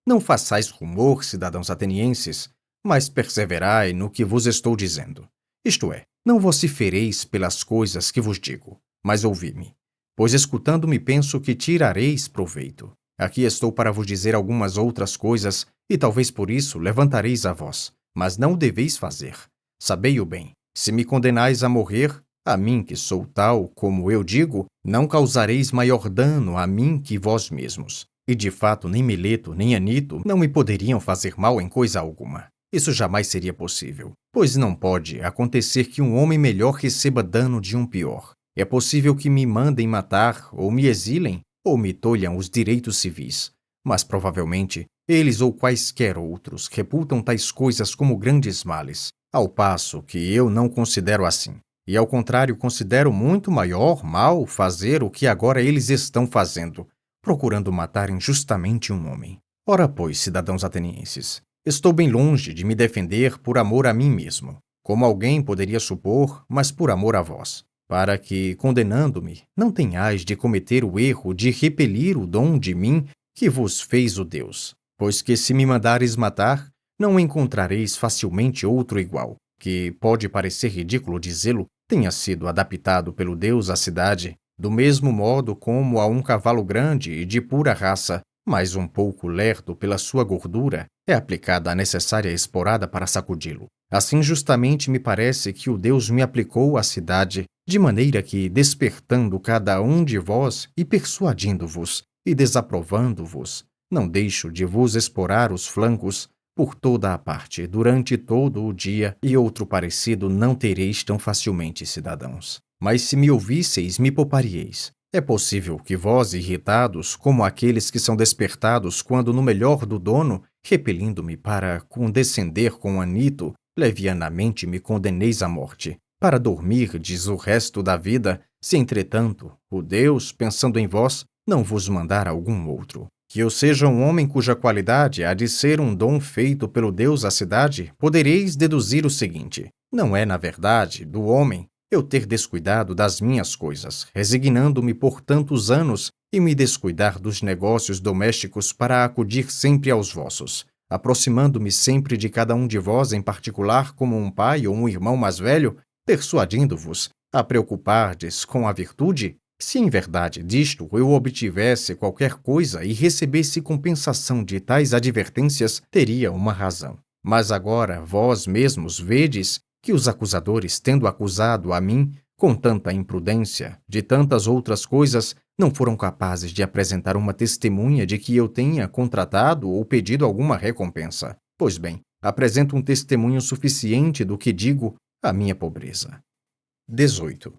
Não façais rumor, cidadãos atenienses, mas perseverai no que vos estou dizendo. Isto é, não vocifereis pelas coisas que vos digo, mas ouvi-me. Pois escutando-me penso que tirareis proveito. Aqui estou para vos dizer algumas outras coisas, e talvez por isso levantareis a voz, mas não o deveis fazer. Sabei-o bem, se me condenais a morrer, a mim que sou tal, como eu digo, não causareis maior dano a mim que vós mesmos. E de fato nem Mileto nem Anito não me poderiam fazer mal em coisa alguma. Isso jamais seria possível, pois não pode acontecer que um homem melhor receba dano de um pior. É possível que me mandem matar, ou me exilem, ou me tolham os direitos civis. Mas provavelmente eles ou quaisquer outros reputam tais coisas como grandes males, ao passo que eu não considero assim. E ao contrário, considero muito maior mal fazer o que agora eles estão fazendo, procurando matar injustamente um homem. Ora, pois, cidadãos atenienses, estou bem longe de me defender por amor a mim mesmo, como alguém poderia supor, mas por amor a vós, para que, condenando-me, não tenhais de cometer o erro de repelir o dom de mim que vos fez o Deus. Pois que se me mandares matar, não encontrareis facilmente outro igual, que, pode parecer ridículo dizê-lo, tenha sido adaptado pelo Deus à cidade, do mesmo modo como a um cavalo grande e de pura raça, mas um pouco lerdo pela sua gordura, é aplicada a necessária esporada para sacudi-lo. Assim justamente me parece que o Deus me aplicou à cidade, de maneira que, despertando cada um de vós e persuadindo-vos e desaprovando-vos, não deixo de vos esporar os flancos por toda a parte, durante todo o dia, e outro parecido não tereis tão facilmente, cidadãos. Mas se me ouvisseis, me pouparíeis. É possível que vós, irritados, como aqueles que são despertados quando no melhor do dono, repelindo-me para condescender com Anito, levianamente me condeneis à morte, para dormirdes o resto da vida, se entretanto o Deus, pensando em vós, não vos mandar algum outro. Que eu seja um homem cuja qualidade há de ser um dom feito pelo Deus à cidade, podereis deduzir o seguinte: não é, na verdade, do homem eu ter descuidado das minhas coisas, resignando-me por tantos anos e me descuidar dos negócios domésticos para acudir sempre aos vossos, aproximando-me sempre de cada um de vós em particular como um pai ou um irmão mais velho, persuadindo-vos, a preocupardes com a virtude? Se em verdade disto eu obtivesse qualquer coisa e recebesse compensação de tais advertências, teria uma razão. Mas agora vós mesmos vedes que os acusadores, tendo acusado a mim com tanta imprudência de tantas outras coisas, não foram capazes de apresentar uma testemunha de que eu tenha contratado ou pedido alguma recompensa. Pois bem, apresento um testemunho suficiente do que digo, a minha pobreza. 18.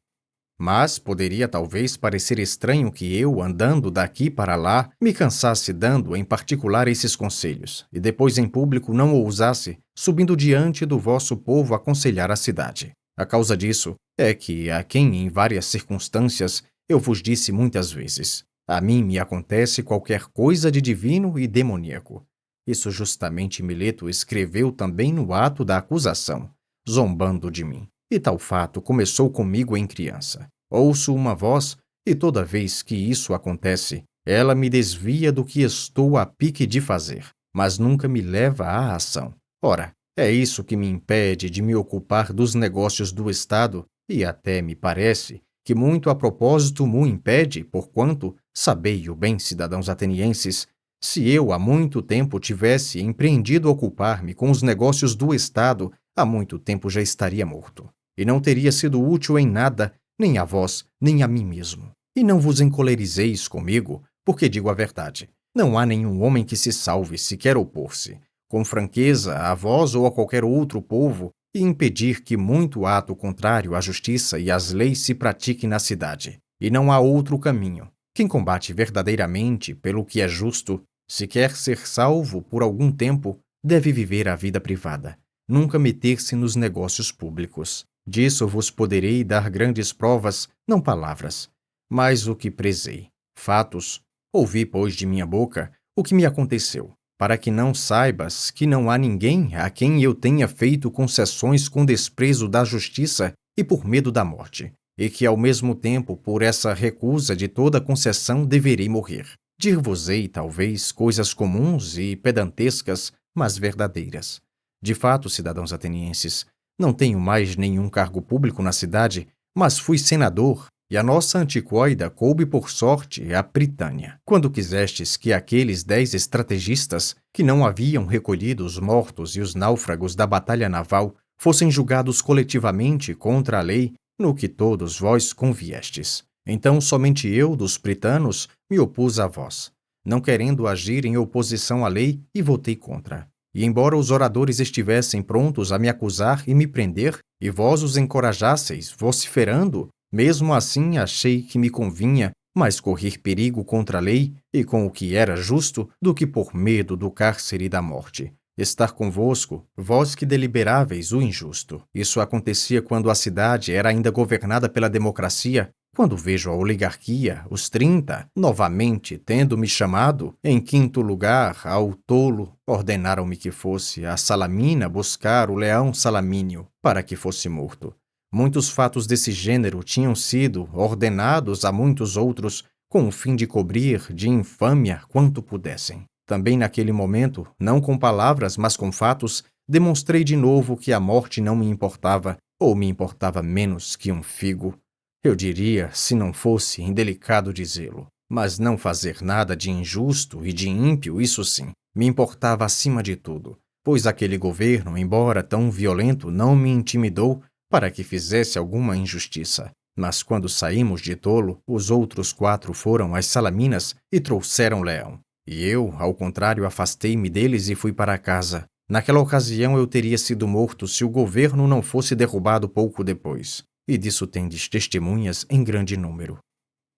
Mas poderia talvez parecer estranho que eu, andando daqui para lá, me cansasse dando em particular esses conselhos, e depois em público não ousasse, subindo diante do vosso povo, aconselhar a cidade. A causa disso é que, a quem em várias circunstâncias eu vos disse muitas vezes, a mim me acontece qualquer coisa de divino e demoníaco. Isso justamente Mileto escreveu também no ato da acusação, zombando de mim. E tal fato começou comigo em criança. Ouço uma voz, e toda vez que isso acontece, ela me desvia do que estou a pique de fazer, mas nunca me leva à ação. Ora, é isso que me impede de me ocupar dos negócios do Estado, e até me parece que muito a propósito mo impede, porquanto, sabei-o bem, cidadãos atenienses, se eu há muito tempo tivesse empreendido ocupar-me com os negócios do Estado, há muito tempo já estaria morto, e não teria sido útil em nada, nem a vós, nem a mim mesmo. E não vos encolerizeis comigo, porque digo a verdade. Não há nenhum homem que se salve se quer opor-se, com franqueza, a vós ou a qualquer outro povo, e impedir que muito ato contrário à justiça e às leis se pratique na cidade. E não há outro caminho. Quem combate verdadeiramente pelo que é justo, se quer ser salvo por algum tempo, deve viver a vida privada, nunca meter-se nos negócios públicos. Disso vos poderei dar grandes provas, não palavras, mas o que prezei. Fatos. Ouvi, pois, de minha boca o que me aconteceu, para que não saibas que não há ninguém a quem eu tenha feito concessões com desprezo da justiça e por medo da morte, e que, ao mesmo tempo, por essa recusa de toda concessão, deverei morrer. Dir-vos-ei, talvez, coisas comuns e pedantescas, mas verdadeiras. De fato, cidadãos atenienses, não tenho mais nenhum cargo público na cidade, mas fui senador, e a nossa antiquoida coube por sorte à Pritânia. Quando quisestes que aqueles 10 estrategistas, que não haviam recolhido os mortos e os náufragos da batalha naval, fossem julgados coletivamente contra a lei, no que todos vós conviestes. Então somente eu, dos pritanos, me opus a vós, não querendo agir em oposição à lei, e votei contra. E embora os oradores estivessem prontos a me acusar e me prender, e vós os encorajasseis, vociferando, mesmo assim achei que me convinha mais correr perigo contra a lei e com o que era justo do que por medo do cárcere e da morte. Estar convosco, vós que deliberáveis o injusto. Isso acontecia quando a cidade era ainda governada pela democracia. Quando vejo a oligarquia, os 30, novamente tendo-me chamado, em quinto lugar, ao tolo, ordenaram-me que fosse a Salamina buscar o leão Salamínio, para que fosse morto. Muitos fatos desse gênero tinham sido ordenados a muitos outros, com o fim de cobrir de infâmia quanto pudessem. Também naquele momento, não com palavras, mas com fatos, demonstrei de novo que a morte não me importava, ou me importava menos que um figo. Eu diria, se não fosse indelicado dizê-lo, mas não fazer nada de injusto e de ímpio, isso sim, me importava acima de tudo, pois aquele governo, embora tão violento, não me intimidou para que fizesse alguma injustiça. Mas quando saímos de Tolo, os outros 4 foram às Salaminas e trouxeram Leão. E eu, ao contrário, afastei-me deles e fui para casa. Naquela ocasião eu teria sido morto se o governo não fosse derrubado pouco depois. E disso tendes testemunhas em grande número.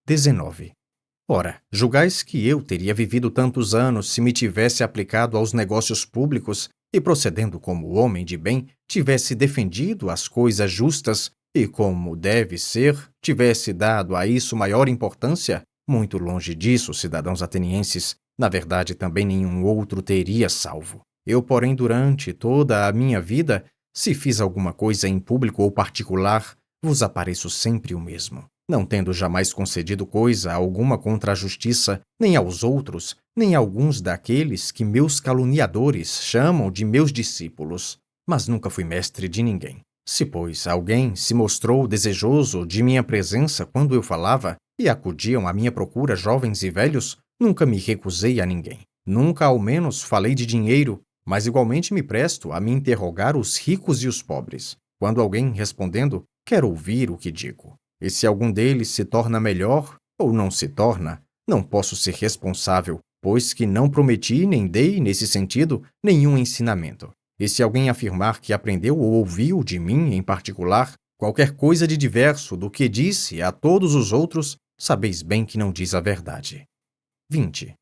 19. Ora, julgais que eu teria vivido tantos anos se me tivesse aplicado aos negócios públicos e, procedendo como homem de bem, tivesse defendido as coisas justas e, como deve ser, tivesse dado a isso maior importância? Muito longe disso, cidadãos atenienses. Na verdade, também nenhum outro teria salvo. Eu, porém, durante toda a minha vida, se fiz alguma coisa em público ou particular, vos apareço sempre o mesmo, não tendo jamais concedido coisa alguma contra a justiça, nem aos outros, nem a alguns daqueles que meus caluniadores chamam de meus discípulos. Mas nunca fui mestre de ninguém. Se, pois, alguém se mostrou desejoso de minha presença quando eu falava, e acudiam à minha procura jovens e velhos, nunca me recusei a ninguém. Nunca, ao menos, falei de dinheiro, mas igualmente me presto a me interrogar os ricos e os pobres. Quando alguém, respondendo, quer ouvir o que digo. E se algum deles se torna melhor, ou não se torna, não posso ser responsável, pois que não prometi nem dei, nesse sentido, nenhum ensinamento. E se alguém afirmar que aprendeu ou ouviu de mim, em particular, qualquer coisa de diverso do que disse a todos os outros, sabeis bem que não diz a verdade. 20.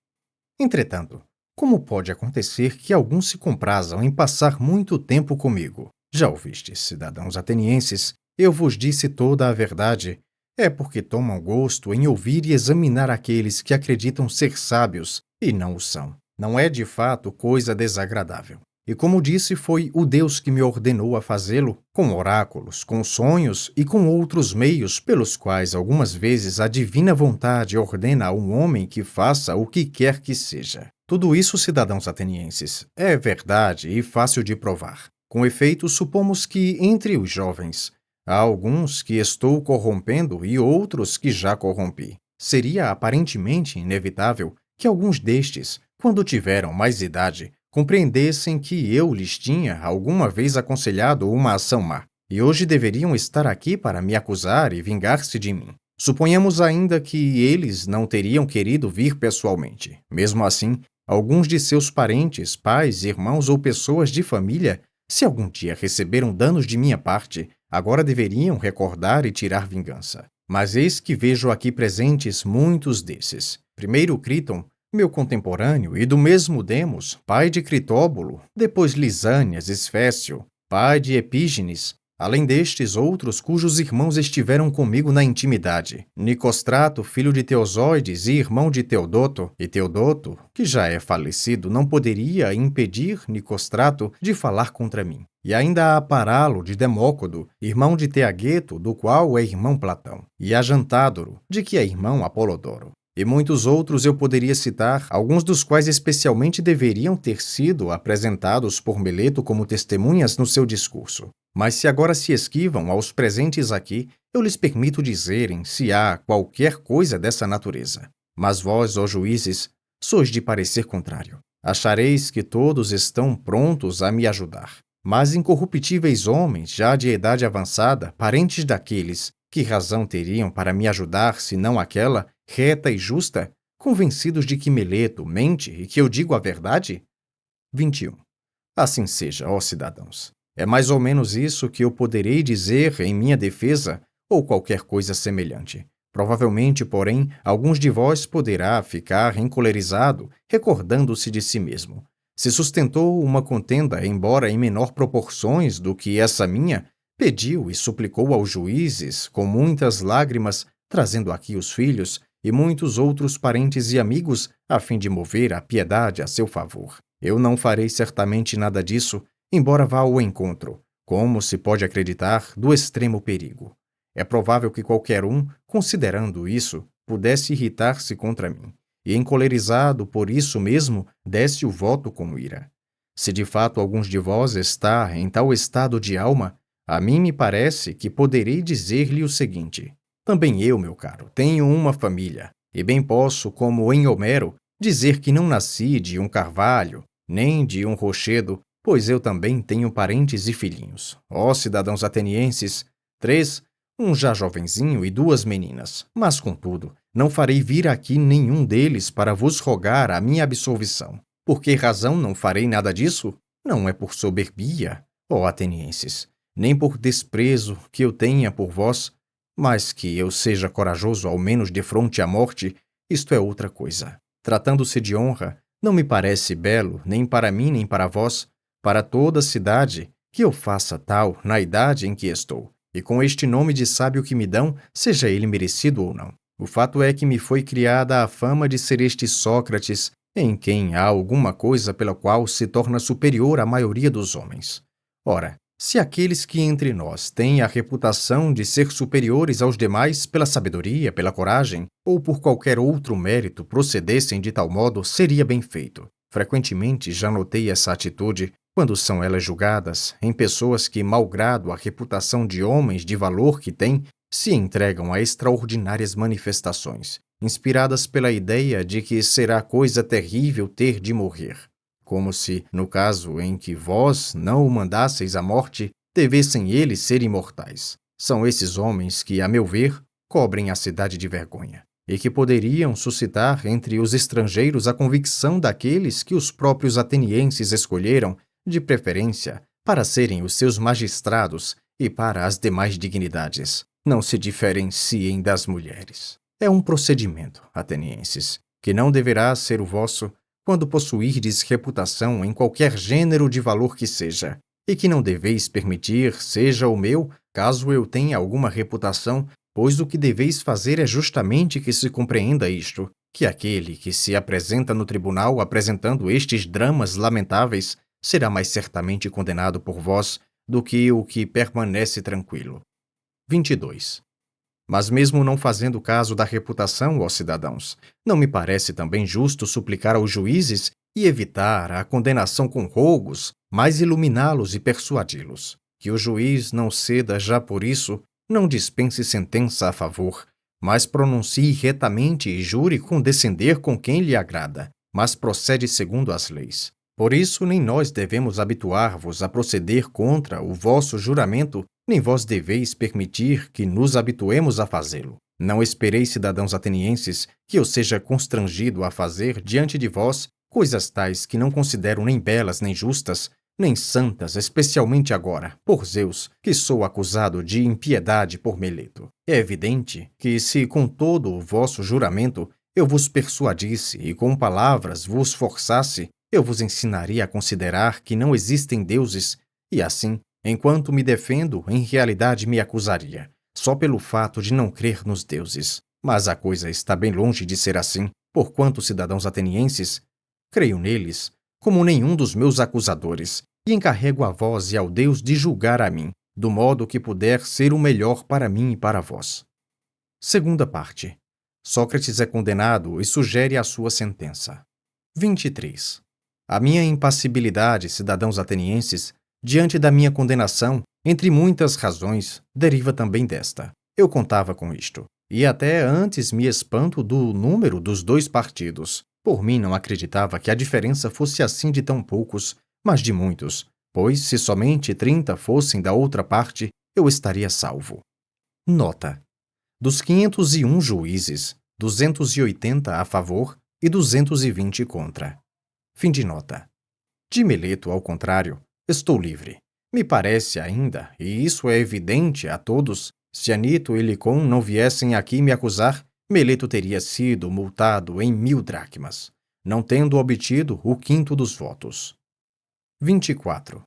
Entretanto, como pode acontecer que alguns se comprazam em passar muito tempo comigo? Já ouvistes, cidadãos atenienses, eu vos disse toda a verdade. É porque tomam gosto em ouvir e examinar aqueles que acreditam ser sábios e não o são. Não é de fato coisa desagradável. E como disse, foi o Deus que me ordenou a fazê-lo, com oráculos, com sonhos e com outros meios pelos quais algumas vezes a divina vontade ordena a um homem que faça o que quer que seja. Tudo isso, cidadãos atenienses, é verdade e fácil de provar. Com efeito, supomos que, entre os jovens, há alguns que estou corrompendo e outros que já corrompi. Seria aparentemente inevitável que alguns destes, quando tiveram mais idade, compreendessem que eu lhes tinha alguma vez aconselhado uma ação má, e hoje deveriam estar aqui para me acusar e vingar-se de mim. Suponhamos ainda que eles não teriam querido vir pessoalmente. Mesmo assim, alguns de seus parentes, pais, irmãos ou pessoas de família, se algum dia receberam danos de minha parte, agora deveriam recordar e tirar vingança. Mas eis que vejo aqui presentes muitos desses. Primeiro Criton, meu contemporâneo, e do mesmo Demos, pai de Critóbulo, depois Lisânias, Esfécio, pai de Epígenes, além destes outros cujos irmãos estiveram comigo na intimidade, Nicostrato, filho de Teosóides e irmão de Teodoto, e Teodoto, que já é falecido, não poderia impedir Nicostrato de falar contra mim. E ainda a Parálo de Demócodo, irmão de Teageto, do qual é irmão Platão, e a Jantádoro, de que é irmão Apolodoro. E muitos outros eu poderia citar, alguns dos quais especialmente deveriam ter sido apresentados por Meleto como testemunhas no seu discurso. Mas se agora se esquivam aos presentes aqui, eu lhes permito dizerem se há qualquer coisa dessa natureza. Mas vós, ó juízes, sois de parecer contrário. Achareis que todos estão prontos a me ajudar. Mas incorruptíveis homens, já de idade avançada, parentes daqueles, que razão teriam para me ajudar se não aquela, reta e justa, convencidos de que Meleto mente e que eu digo a verdade? 21. Assim seja, ó cidadãos. É mais ou menos isso que eu poderei dizer em minha defesa, ou qualquer coisa semelhante. Provavelmente, porém, alguns de vós poderá ficar encolerizado, recordando-se de si mesmo. Se sustentou uma contenda, embora em menor proporções do que essa minha, pediu e suplicou aos juízes, com muitas lágrimas, trazendo aqui os filhos e muitos outros parentes e amigos, a fim de mover a piedade a seu favor. Eu não farei certamente nada disso, embora vá ao encontro, como se pode acreditar, do extremo perigo. É provável que qualquer um, considerando isso, pudesse irritar-se contra mim, e encolerizado por isso mesmo, desse o voto com ira. Se de fato alguns de vós está em tal estado de alma, a mim me parece que poderei dizer-lhe o seguinte: também eu, meu caro, tenho uma família, e bem posso, como em Homero, dizer que não nasci de um carvalho, nem de um rochedo, pois eu também tenho parentes e filhinhos. Ó cidadãos atenienses, 3, um já jovenzinho e 2 meninas. Mas, contudo, não farei vir aqui nenhum deles para vos rogar a minha absolvição. Por que razão não farei nada disso? Não é por soberbia, ó atenienses, nem por desprezo que eu tenha por vós, mas que eu seja corajoso ao menos defronte à morte, isto é outra coisa. Tratando-se de honra, não me parece belo, nem para mim nem para vós, para toda a cidade, que eu faça tal na idade em que estou, e com este nome de sábio que me dão, seja ele merecido ou não. O fato é que me foi criada a fama de ser este Sócrates, em quem há alguma coisa pela qual se torna superior à maioria dos homens. Ora, se aqueles que entre nós têm a reputação de ser superiores aos demais pela sabedoria, pela coragem, ou por qualquer outro mérito procedessem de tal modo, seria bem feito. Frequentemente já notei essa atitude, quando são elas julgadas em pessoas que, malgrado a reputação de homens de valor que têm, se entregam a extraordinárias manifestações, inspiradas pela ideia de que será coisa terrível ter de morrer, como se, no caso em que vós não o mandasseis à morte, devessem eles ser imortais. São esses homens que, a meu ver, cobrem a cidade de vergonha, e que poderiam suscitar entre os estrangeiros a convicção daqueles que os próprios atenienses escolheram, de preferência, para serem os seus magistrados e para as demais dignidades. Não se diferenciem das mulheres. É um procedimento, atenienses, que não deverá ser o vosso quando possuirdes reputação em qualquer gênero de valor que seja, e que não deveis permitir seja o meu, caso eu tenha alguma reputação, pois o que deveis fazer é justamente que se compreenda isto, que aquele que se apresenta no tribunal apresentando estes dramas lamentáveis será mais certamente condenado por vós do que o que permanece tranquilo. 22. Mas mesmo não fazendo caso da reputação, ó cidadãos, não me parece também justo suplicar aos juízes e evitar a condenação com rogos, mas iluminá-los e persuadi-los. Que o juiz não ceda já por isso, não dispense sentença a favor, mas pronuncie retamente e jure condescender com quem lhe agrada, mas procede segundo as leis. Por isso, nem nós devemos habituar-vos a proceder contra o vosso juramento, nem vós deveis permitir que nos habituemos a fazê-lo. Não espereis, cidadãos atenienses, que eu seja constrangido a fazer diante de vós coisas tais que não considero nem belas nem justas, nem santas, especialmente agora, por Zeus, que sou acusado de impiedade por Meleto. É evidente que, se com todo o vosso juramento eu vos persuadisse e com palavras vos forçasse, eu vos ensinaria a considerar que não existem deuses, e assim, enquanto me defendo, em realidade me acusaria, só pelo fato de não crer nos deuses. Mas a coisa está bem longe de ser assim, porquanto, cidadãos atenienses, creio neles como nenhum dos meus acusadores, e encarrego a vós e ao Deus de julgar a mim, do modo que puder ser o melhor para mim e para vós. Segunda parte. Sócrates é condenado e sugere a sua sentença. 23. A minha impassibilidade, cidadãos atenienses, diante da minha condenação, entre muitas razões, deriva também desta. Eu contava com isto, e até antes me espanto do número dos dois partidos. Por mim não acreditava que a diferença fosse assim de tão poucos, mas de muitos, pois se somente 30 fossem da outra parte, eu estaria salvo. Nota: dos 501 juízes, 280 a favor e 220 contra. Fim de nota. De Meleto, ao contrário, estou livre. Me parece ainda, e isso é evidente a todos, se Anito e Licon não viessem aqui me acusar, Meleto teria sido multado em 1000 dracmas, não tendo obtido o quinto dos votos. 24.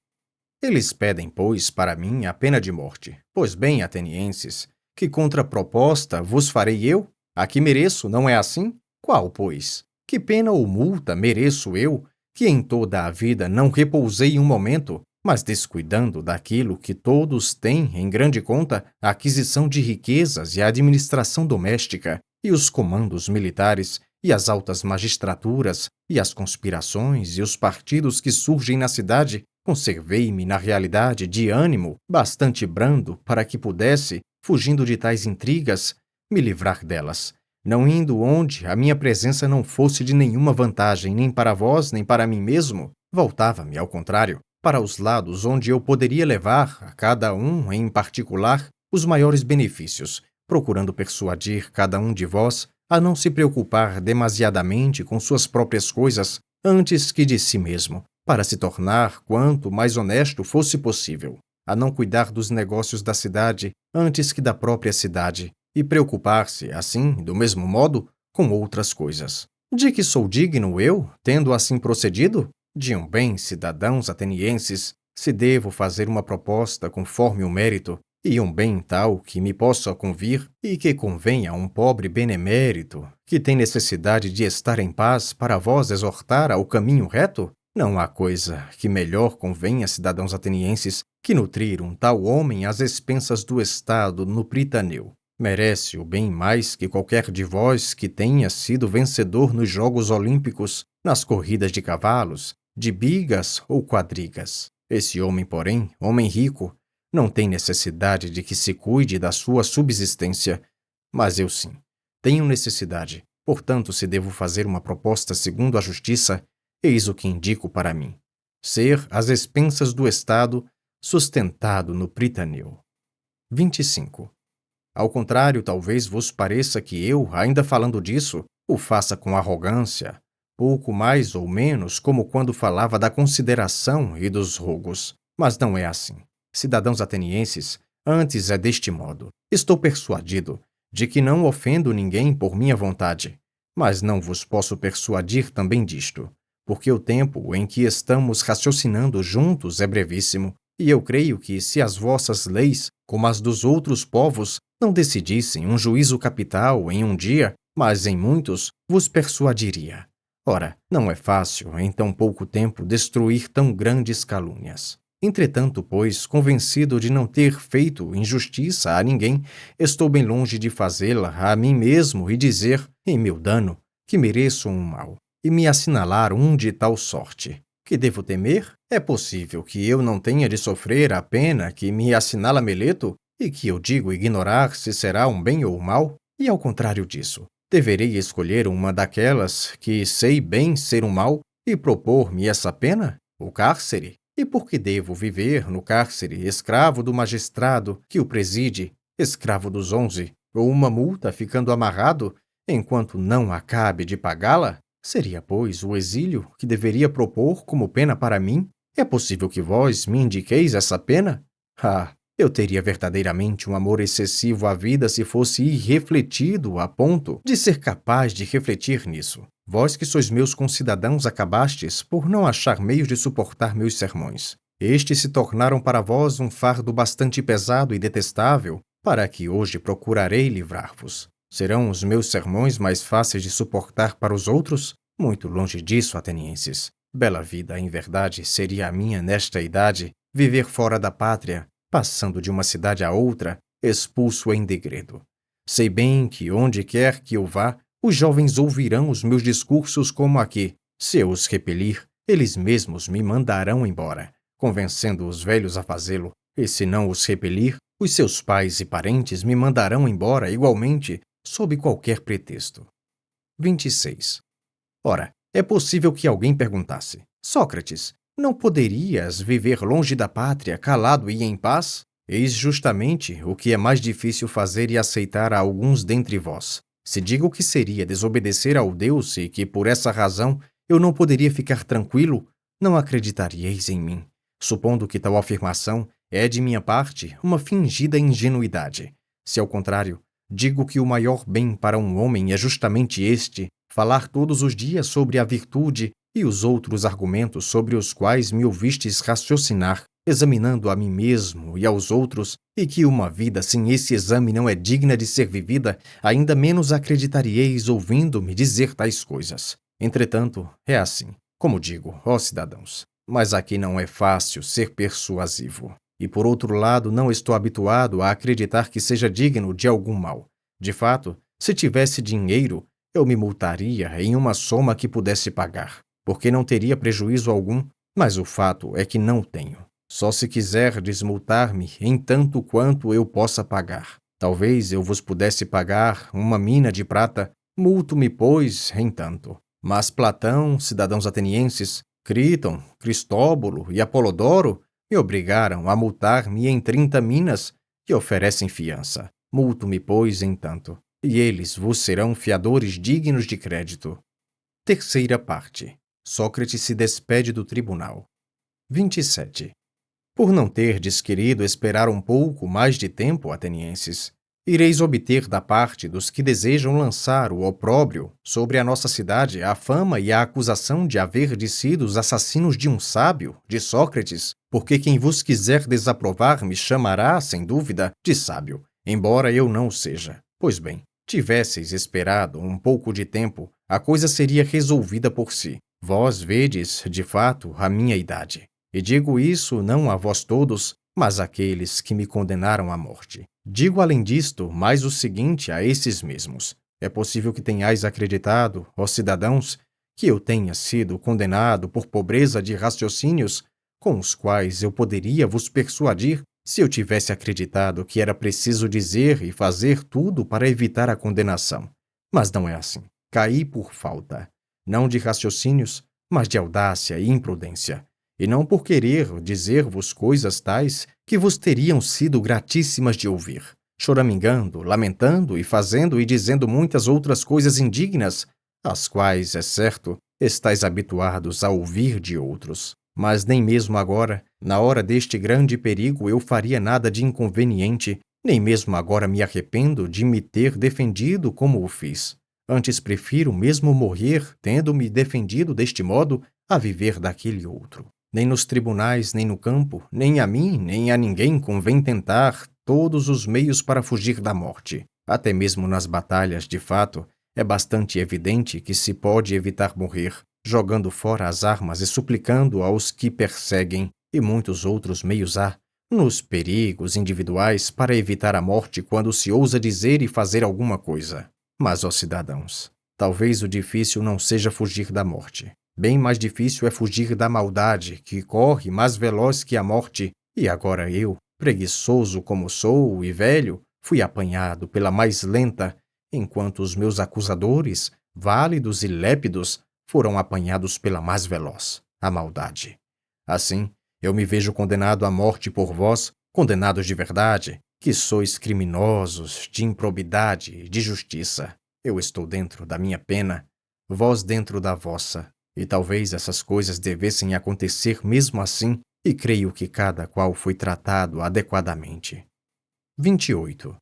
Eles pedem, pois, para mim a pena de morte. Pois bem, atenienses, que contraproposta vos farei eu? A que mereço, não é assim? Qual, pois? Que pena ou multa mereço eu, que em toda a vida não repousei um momento, mas descuidando daquilo que todos têm em grande conta, a aquisição de riquezas e a administração doméstica, e os comandos militares, e as altas magistraturas, e as conspirações e os partidos que surgem na cidade, conservei-me, na realidade, de ânimo bastante brando para que pudesse, fugindo de tais intrigas, me livrar delas, não indo onde a minha presença não fosse de nenhuma vantagem nem para vós nem para mim mesmo, voltava-me, ao contrário, para os lados onde eu poderia levar a cada um, em particular, os maiores benefícios, procurando persuadir cada um de vós a não se preocupar demasiadamente com suas próprias coisas antes que de si mesmo, para se tornar quanto mais honesto fosse possível, a não cuidar dos negócios da cidade antes que da própria cidade, e preocupar-se, assim, do mesmo modo, com outras coisas. De que sou digno eu, tendo assim procedido? De um bem, cidadãos atenienses, se devo fazer uma proposta conforme o mérito, e um bem tal que me possa convir e que convenha a um pobre benemérito, que tem necessidade de estar em paz para vós exortar ao caminho reto? Não há coisa que melhor convenha, cidadãos atenienses, que nutrir um tal homem às expensas do Estado no Pritaneu. Merece o bem mais que qualquer de vós que tenha sido vencedor nos Jogos Olímpicos, nas corridas de cavalos, de bigas ou quadrigas. Esse homem, porém, homem rico, não tem necessidade de que se cuide da sua subsistência, mas eu sim. Tenho necessidade, portanto, se devo fazer uma proposta segundo a justiça, eis o que indico para mim. Ser, às expensas do Estado, sustentado no pritaneu. 25. Ao contrário, talvez vos pareça que eu, ainda falando disso, o faça com arrogância, pouco mais ou menos como quando falava da consideração e dos rogos. Mas não é assim. Cidadãos atenienses, antes é deste modo. Estou persuadido de que não ofendo ninguém por minha vontade, mas não vos posso persuadir também disto, porque o tempo em que estamos raciocinando juntos é brevíssimo, e eu creio que se as vossas leis, como as dos outros povos, não decidissem um juízo capital em um dia, mas em muitos, vos persuadiria. Ora, não é fácil, em tão pouco tempo, destruir tão grandes calúnias. Entretanto, pois, convencido de não ter feito injustiça a ninguém, estou bem longe de fazê-la a mim mesmo e dizer, em meu dano, que mereço um mal, e me assinalar um de tal sorte. Que devo temer? É possível que eu não tenha de sofrer a pena que me assinala Meleto, e que eu digo ignorar se será um bem ou um mal? E ao contrário disso, deverei escolher uma daquelas que sei bem ser um mal e propor-me essa pena? O cárcere? E por que devo viver no cárcere, escravo do magistrado que o preside, escravo dos 11, ou uma multa ficando amarrado, enquanto não acabe de pagá-la? Seria, pois, o exílio que deveria propor como pena para mim? É possível que vós me indiqueis essa pena? Ah, eu teria verdadeiramente um amor excessivo à vida se fosse irrefletido a ponto de ser capaz de refletir nisso. Vós que sois meus concidadãos acabastes por não achar meios de suportar meus sermões. Estes se tornaram para vós um fardo bastante pesado e detestável, para que hoje procurarei livrar-vos. Serão os meus sermões mais fáceis de suportar para os outros? Muito longe disso, atenienses. Bela vida, em verdade, seria a minha nesta idade, viver fora da pátria, passando de uma cidade a outra, expulso em degredo. Sei bem que, onde quer que eu vá, os jovens ouvirão os meus discursos como aqui. Se eu os repelir, eles mesmos me mandarão embora, convencendo os velhos a fazê-lo. E se não os repelir, os seus pais e parentes me mandarão embora igualmente, sob qualquer pretexto. 26. Ora, é possível que alguém perguntasse: Sócrates, não poderias viver longe da pátria, calado e em paz? Eis justamente o que é mais difícil fazer e aceitar a alguns dentre vós. Se digo que seria desobedecer ao Deus e que, por essa razão, eu não poderia ficar tranquilo, não acreditaríeis em mim, supondo que tal afirmação é, de minha parte, uma fingida ingenuidade. Se, ao contrário, digo que o maior bem para um homem é justamente este, falar todos os dias sobre a virtude e os outros argumentos sobre os quais me ouvistes raciocinar, examinando a mim mesmo e aos outros, e que uma vida sem esse exame não é digna de ser vivida, ainda menos acreditaríeis ouvindo-me dizer tais coisas. Entretanto, é assim, como digo, ó cidadãos, mas aqui não é fácil ser persuasivo. E por outro lado, não estou habituado a acreditar que seja digno de algum mal. De fato, se tivesse dinheiro, eu me multaria em uma soma que pudesse pagar, porque não teria prejuízo algum, mas o fato é que não tenho. Só se quiser desmultar-me em tanto quanto eu possa pagar. Talvez eu vos pudesse pagar uma mina de prata, multo-me, pois, em tanto. Mas Platão, cidadãos atenienses, Críton, Cristóbulo e Apolodoro me obrigaram a multar-me em 30 minas, que oferecem fiança. Multo-me, pois, em tanto, e eles vos serão fiadores dignos de crédito. Terceira parte. Sócrates se despede do tribunal. 27. Por não terdes querido esperar um pouco mais de tempo, atenienses, ireis obter da parte dos que desejam lançar o opróbrio sobre a nossa cidade a fama e a acusação de haver sido os assassinos de um sábio, de Sócrates, porque quem vos quiser desaprovar me chamará, sem dúvida, de sábio, embora eu não o seja. Pois bem, tivesseis esperado um pouco de tempo, a coisa seria resolvida por si. Vós vedes, de fato, a minha idade. E digo isso não a vós todos, mas àqueles que me condenaram à morte. Digo além disto mais o seguinte a esses mesmos. É possível que tenhais acreditado, ó cidadãos, que eu tenha sido condenado por pobreza de raciocínios, com os quais eu poderia vos persuadir se eu tivesse acreditado que era preciso dizer e fazer tudo para evitar a condenação. Mas não é assim. Caí por falta, não de raciocínios, mas de audácia e imprudência, e não por querer dizer-vos coisas tais que vos teriam sido gratíssimas de ouvir, choramingando, lamentando e fazendo e dizendo muitas outras coisas indignas, as quais, é certo, estais habituados a ouvir de outros. Mas nem mesmo agora, na hora deste grande perigo, eu faria nada de inconveniente, nem mesmo agora me arrependo de me ter defendido como o fiz. Antes prefiro mesmo morrer, tendo-me defendido deste modo, a viver daquele outro. Nem nos tribunais, nem no campo, nem a mim, nem a ninguém convém tentar todos os meios para fugir da morte. Até mesmo nas batalhas, de fato, é bastante evidente que se pode evitar morrer, jogando fora as armas e suplicando aos que perseguem, e muitos outros meios há, nos perigos individuais, para evitar a morte quando se ousa dizer e fazer alguma coisa. Mas, ó cidadãos, talvez o difícil não seja fugir da morte. Bem mais difícil é fugir da maldade, que corre mais veloz que a morte, e agora eu, preguiçoso como sou e velho, fui apanhado pela mais lenta, enquanto os meus acusadores, válidos e lépidos, foram apanhados pela mais veloz, a maldade. Assim, eu me vejo condenado à morte por vós, condenados de verdade, que sois criminosos, de improbidade e de justiça. Eu estou dentro da minha pena, vós dentro da vossa, e talvez essas coisas devessem acontecer mesmo assim, e creio que cada qual foi tratado adequadamente. 28.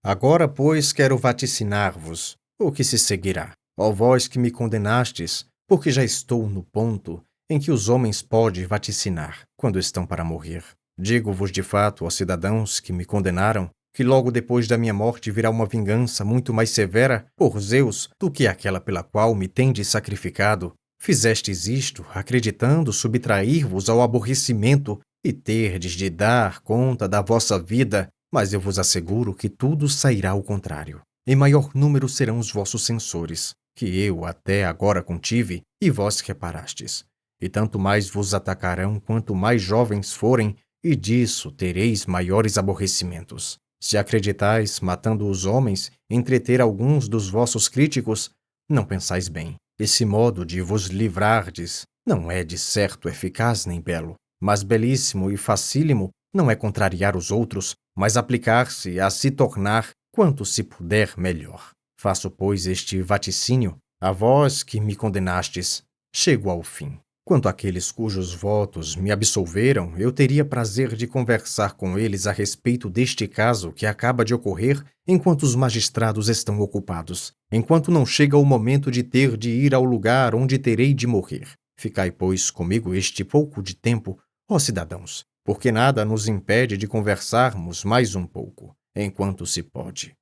Agora, pois, quero vaticinar-vos o que se seguirá. Ó vós que me condenastes, porque já estou no ponto em que os homens podem vaticinar quando estão para morrer. Digo-vos de fato, ó cidadãos que me condenaram, que logo depois da minha morte virá uma vingança muito mais severa por Zeus do que aquela pela qual me tendes sacrificado. Fizestes isto, acreditando subtrair-vos ao aborrecimento e terdes de dar conta da vossa vida, mas eu vos asseguro que tudo sairá ao contrário. Em maior número serão os vossos censores, que eu até agora contive, e vós reparastes. E tanto mais vos atacarão quanto mais jovens forem, e disso tereis maiores aborrecimentos. Se acreditais, matando os homens, entreter alguns dos vossos críticos, não pensais bem. Esse modo de vos livrardes não é de certo eficaz nem belo, mas belíssimo e facílimo não é contrariar os outros, mas aplicar-se a se tornar quanto se puder melhor. Faço, pois, este vaticínio, a vós que me condenastes, chego ao fim. Quanto àqueles cujos votos me absolveram, eu teria prazer de conversar com eles a respeito deste caso que acaba de ocorrer enquanto os magistrados estão ocupados, enquanto não chega o momento de ter de ir ao lugar onde terei de morrer. Ficai, pois, comigo este pouco de tempo, ó cidadãos, porque nada nos impede de conversarmos mais um pouco, enquanto se pode.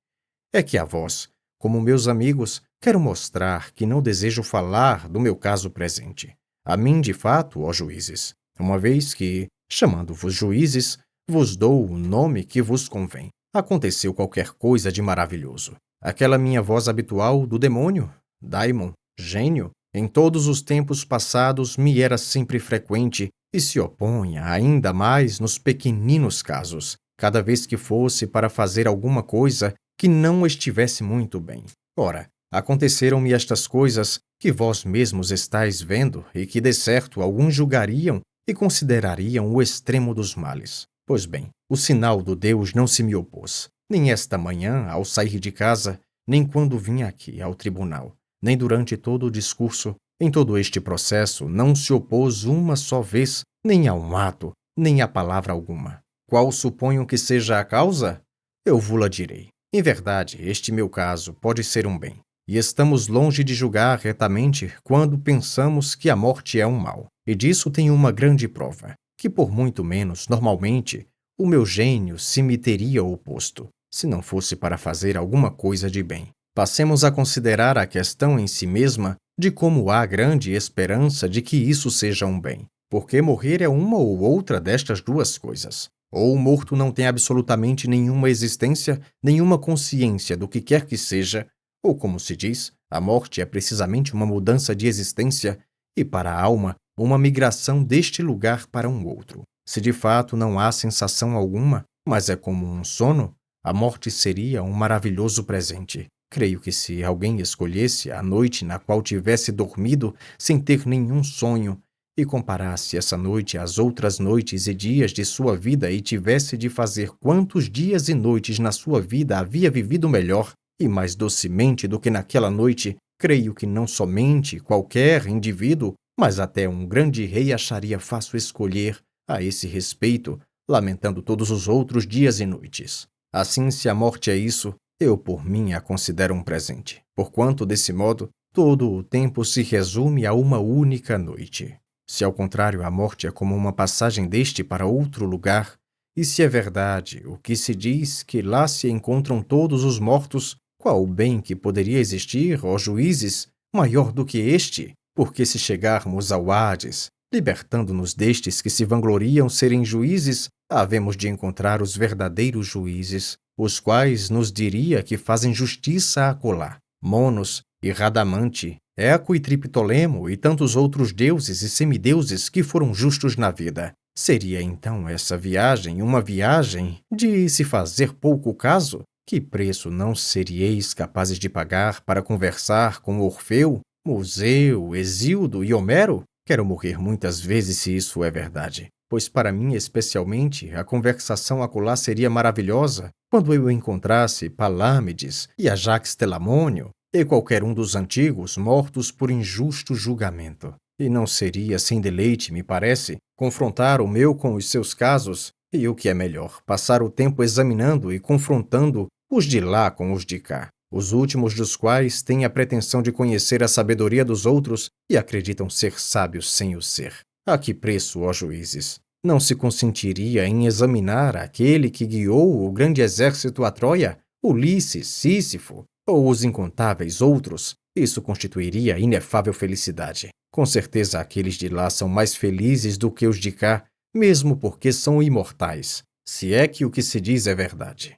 É que a vós, como meus amigos, quero mostrar que não desejo falar do meu caso presente. A mim, de fato, ó juízes, uma vez que, chamando-vos juízes, vos dou o nome que vos convém. Aconteceu qualquer coisa de maravilhoso. Aquela minha voz habitual do demônio, daimon, gênio, em todos os tempos passados me era sempre frequente e se opunha ainda mais nos pequeninos casos, cada vez que fosse para fazer alguma coisa que não estivesse muito bem. Ora, aconteceram-me estas coisas que vós mesmos estáis vendo e que, de certo, alguns julgariam e considerariam o extremo dos males. Pois bem, o sinal do Deus não se me opôs, nem esta manhã, ao sair de casa, nem quando vim aqui ao tribunal, nem durante todo o discurso. Em todo este processo não se opôs uma só vez, nem a um ato, nem a palavra alguma. Qual suponho que seja a causa? Eu vo-la direi. Em verdade, este meu caso pode ser um bem. E estamos longe de julgar retamente quando pensamos que a morte é um mal. E disso tenho uma grande prova, que por muito menos, normalmente, o meu gênio se me teria oposto, se não fosse para fazer alguma coisa de bem. Passemos a considerar a questão em si mesma de como há grande esperança de que isso seja um bem, porque morrer é uma ou outra destas duas coisas. Ou o morto não tem absolutamente nenhuma existência, nenhuma consciência do que quer que seja, ou, como se diz, A morte é precisamente uma mudança de existência e, para a alma, uma migração deste lugar para um outro. Se de fato não há sensação alguma, mas é como um sono, a morte seria um maravilhoso presente. Creio que se alguém escolhesse a noite na qual tivesse dormido sem ter nenhum sonho e comparasse essa noite às outras noites e dias de sua vida e tivesse de fazer quantos dias e noites na sua vida havia vivido melhor e mais docemente do que naquela noite, creio que não somente qualquer indivíduo, mas até um grande rei acharia fácil escolher a esse respeito, lamentando todos os outros dias e noites. Assim, se a morte é isso, eu por mim a considero um presente, porquanto, desse modo, todo o tempo se resume a uma única noite. Se ao contrário a morte é como uma passagem deste para outro lugar, e se é verdade o que se diz que lá se encontram todos os mortos, qual o bem que poderia existir, ó juízes, maior do que este? Porque se chegarmos ao Hades, libertando-nos destes que se vangloriam serem juízes, havemos de encontrar os verdadeiros juízes, os quais nos diria que fazem justiça acolá. Monos e Radamante, Eco e Triptolemo e tantos outros deuses e semideuses que foram justos na vida. Seria então essa viagem uma viagem de se fazer pouco caso? Que preço não seríeis capazes de pagar para conversar com Orfeu, Museu, Hesíodo e Homero? Quero morrer muitas vezes se isso é verdade, pois para mim especialmente a conversação acolá seria maravilhosa quando eu encontrasse Palâmedes e Ajax Telamônio e qualquer um dos antigos mortos por injusto julgamento. E não seria sem deleite, me parece, confrontar o meu com os seus casos e, o que é melhor, passar o tempo examinando e confrontando os de lá com os de cá, os últimos dos quais têm a pretensão de conhecer a sabedoria dos outros e acreditam ser sábios sem o ser. A que preço, ó juízes? Não se consentiria em examinar aquele que guiou o grande exército a Troia, Ulisses, Sísifo, ou os incontáveis outros? Isso constituiria inefável felicidade. Com certeza aqueles de lá são mais felizes do que os de cá, mesmo porque são imortais, se é que o que se diz é verdade.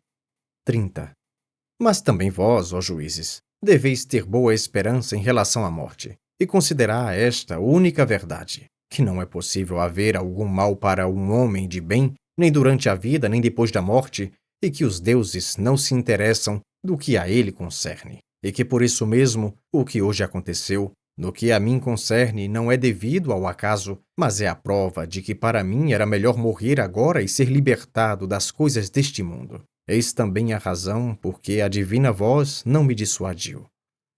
30. Mas também vós, ó juízes, deveis ter boa esperança em relação à morte, e considerar esta única verdade, que não é possível haver algum mal para um homem de bem, nem durante a vida, nem depois da morte, e que os deuses não se interessam do que a ele concerne, e que por isso mesmo o que hoje aconteceu, no que a mim concerne, não é devido ao acaso, mas é a prova de que para mim era melhor morrer agora e ser libertado das coisas deste mundo. Eis também a razão por que a divina voz não me dissuadiu,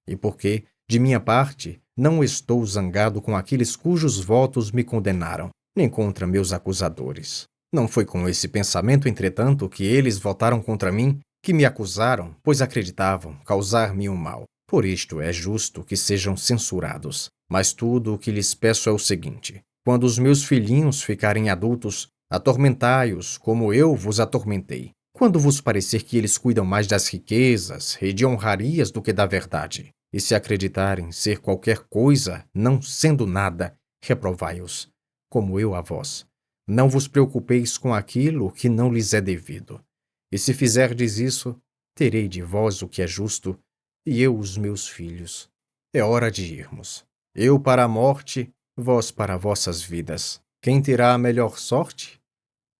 e porque, de minha parte, não estou zangado com aqueles cujos votos me condenaram, nem contra meus acusadores. Não foi com esse pensamento, entretanto, que eles votaram contra mim, que me acusaram, pois acreditavam causar-me um mal. Por isto é justo que sejam censurados. Mas tudo o que lhes peço é o seguinte: quando os meus filhinhos ficarem adultos, atormentai-os como eu vos atormentei. Quando vos parecer que eles cuidam mais das riquezas e de honrarias do que da verdade, e se acreditarem ser qualquer coisa, não sendo nada, reprovai-os, como eu a vós. Não vos preocupeis com aquilo que não lhes é devido. E se fizerdes isso, terei de vós o que é justo, e eu os meus filhos. É hora de irmos. Eu para a morte, vós para vossas vidas. Quem terá a melhor sorte?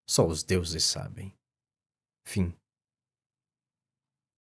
Só os deuses sabem. Fim.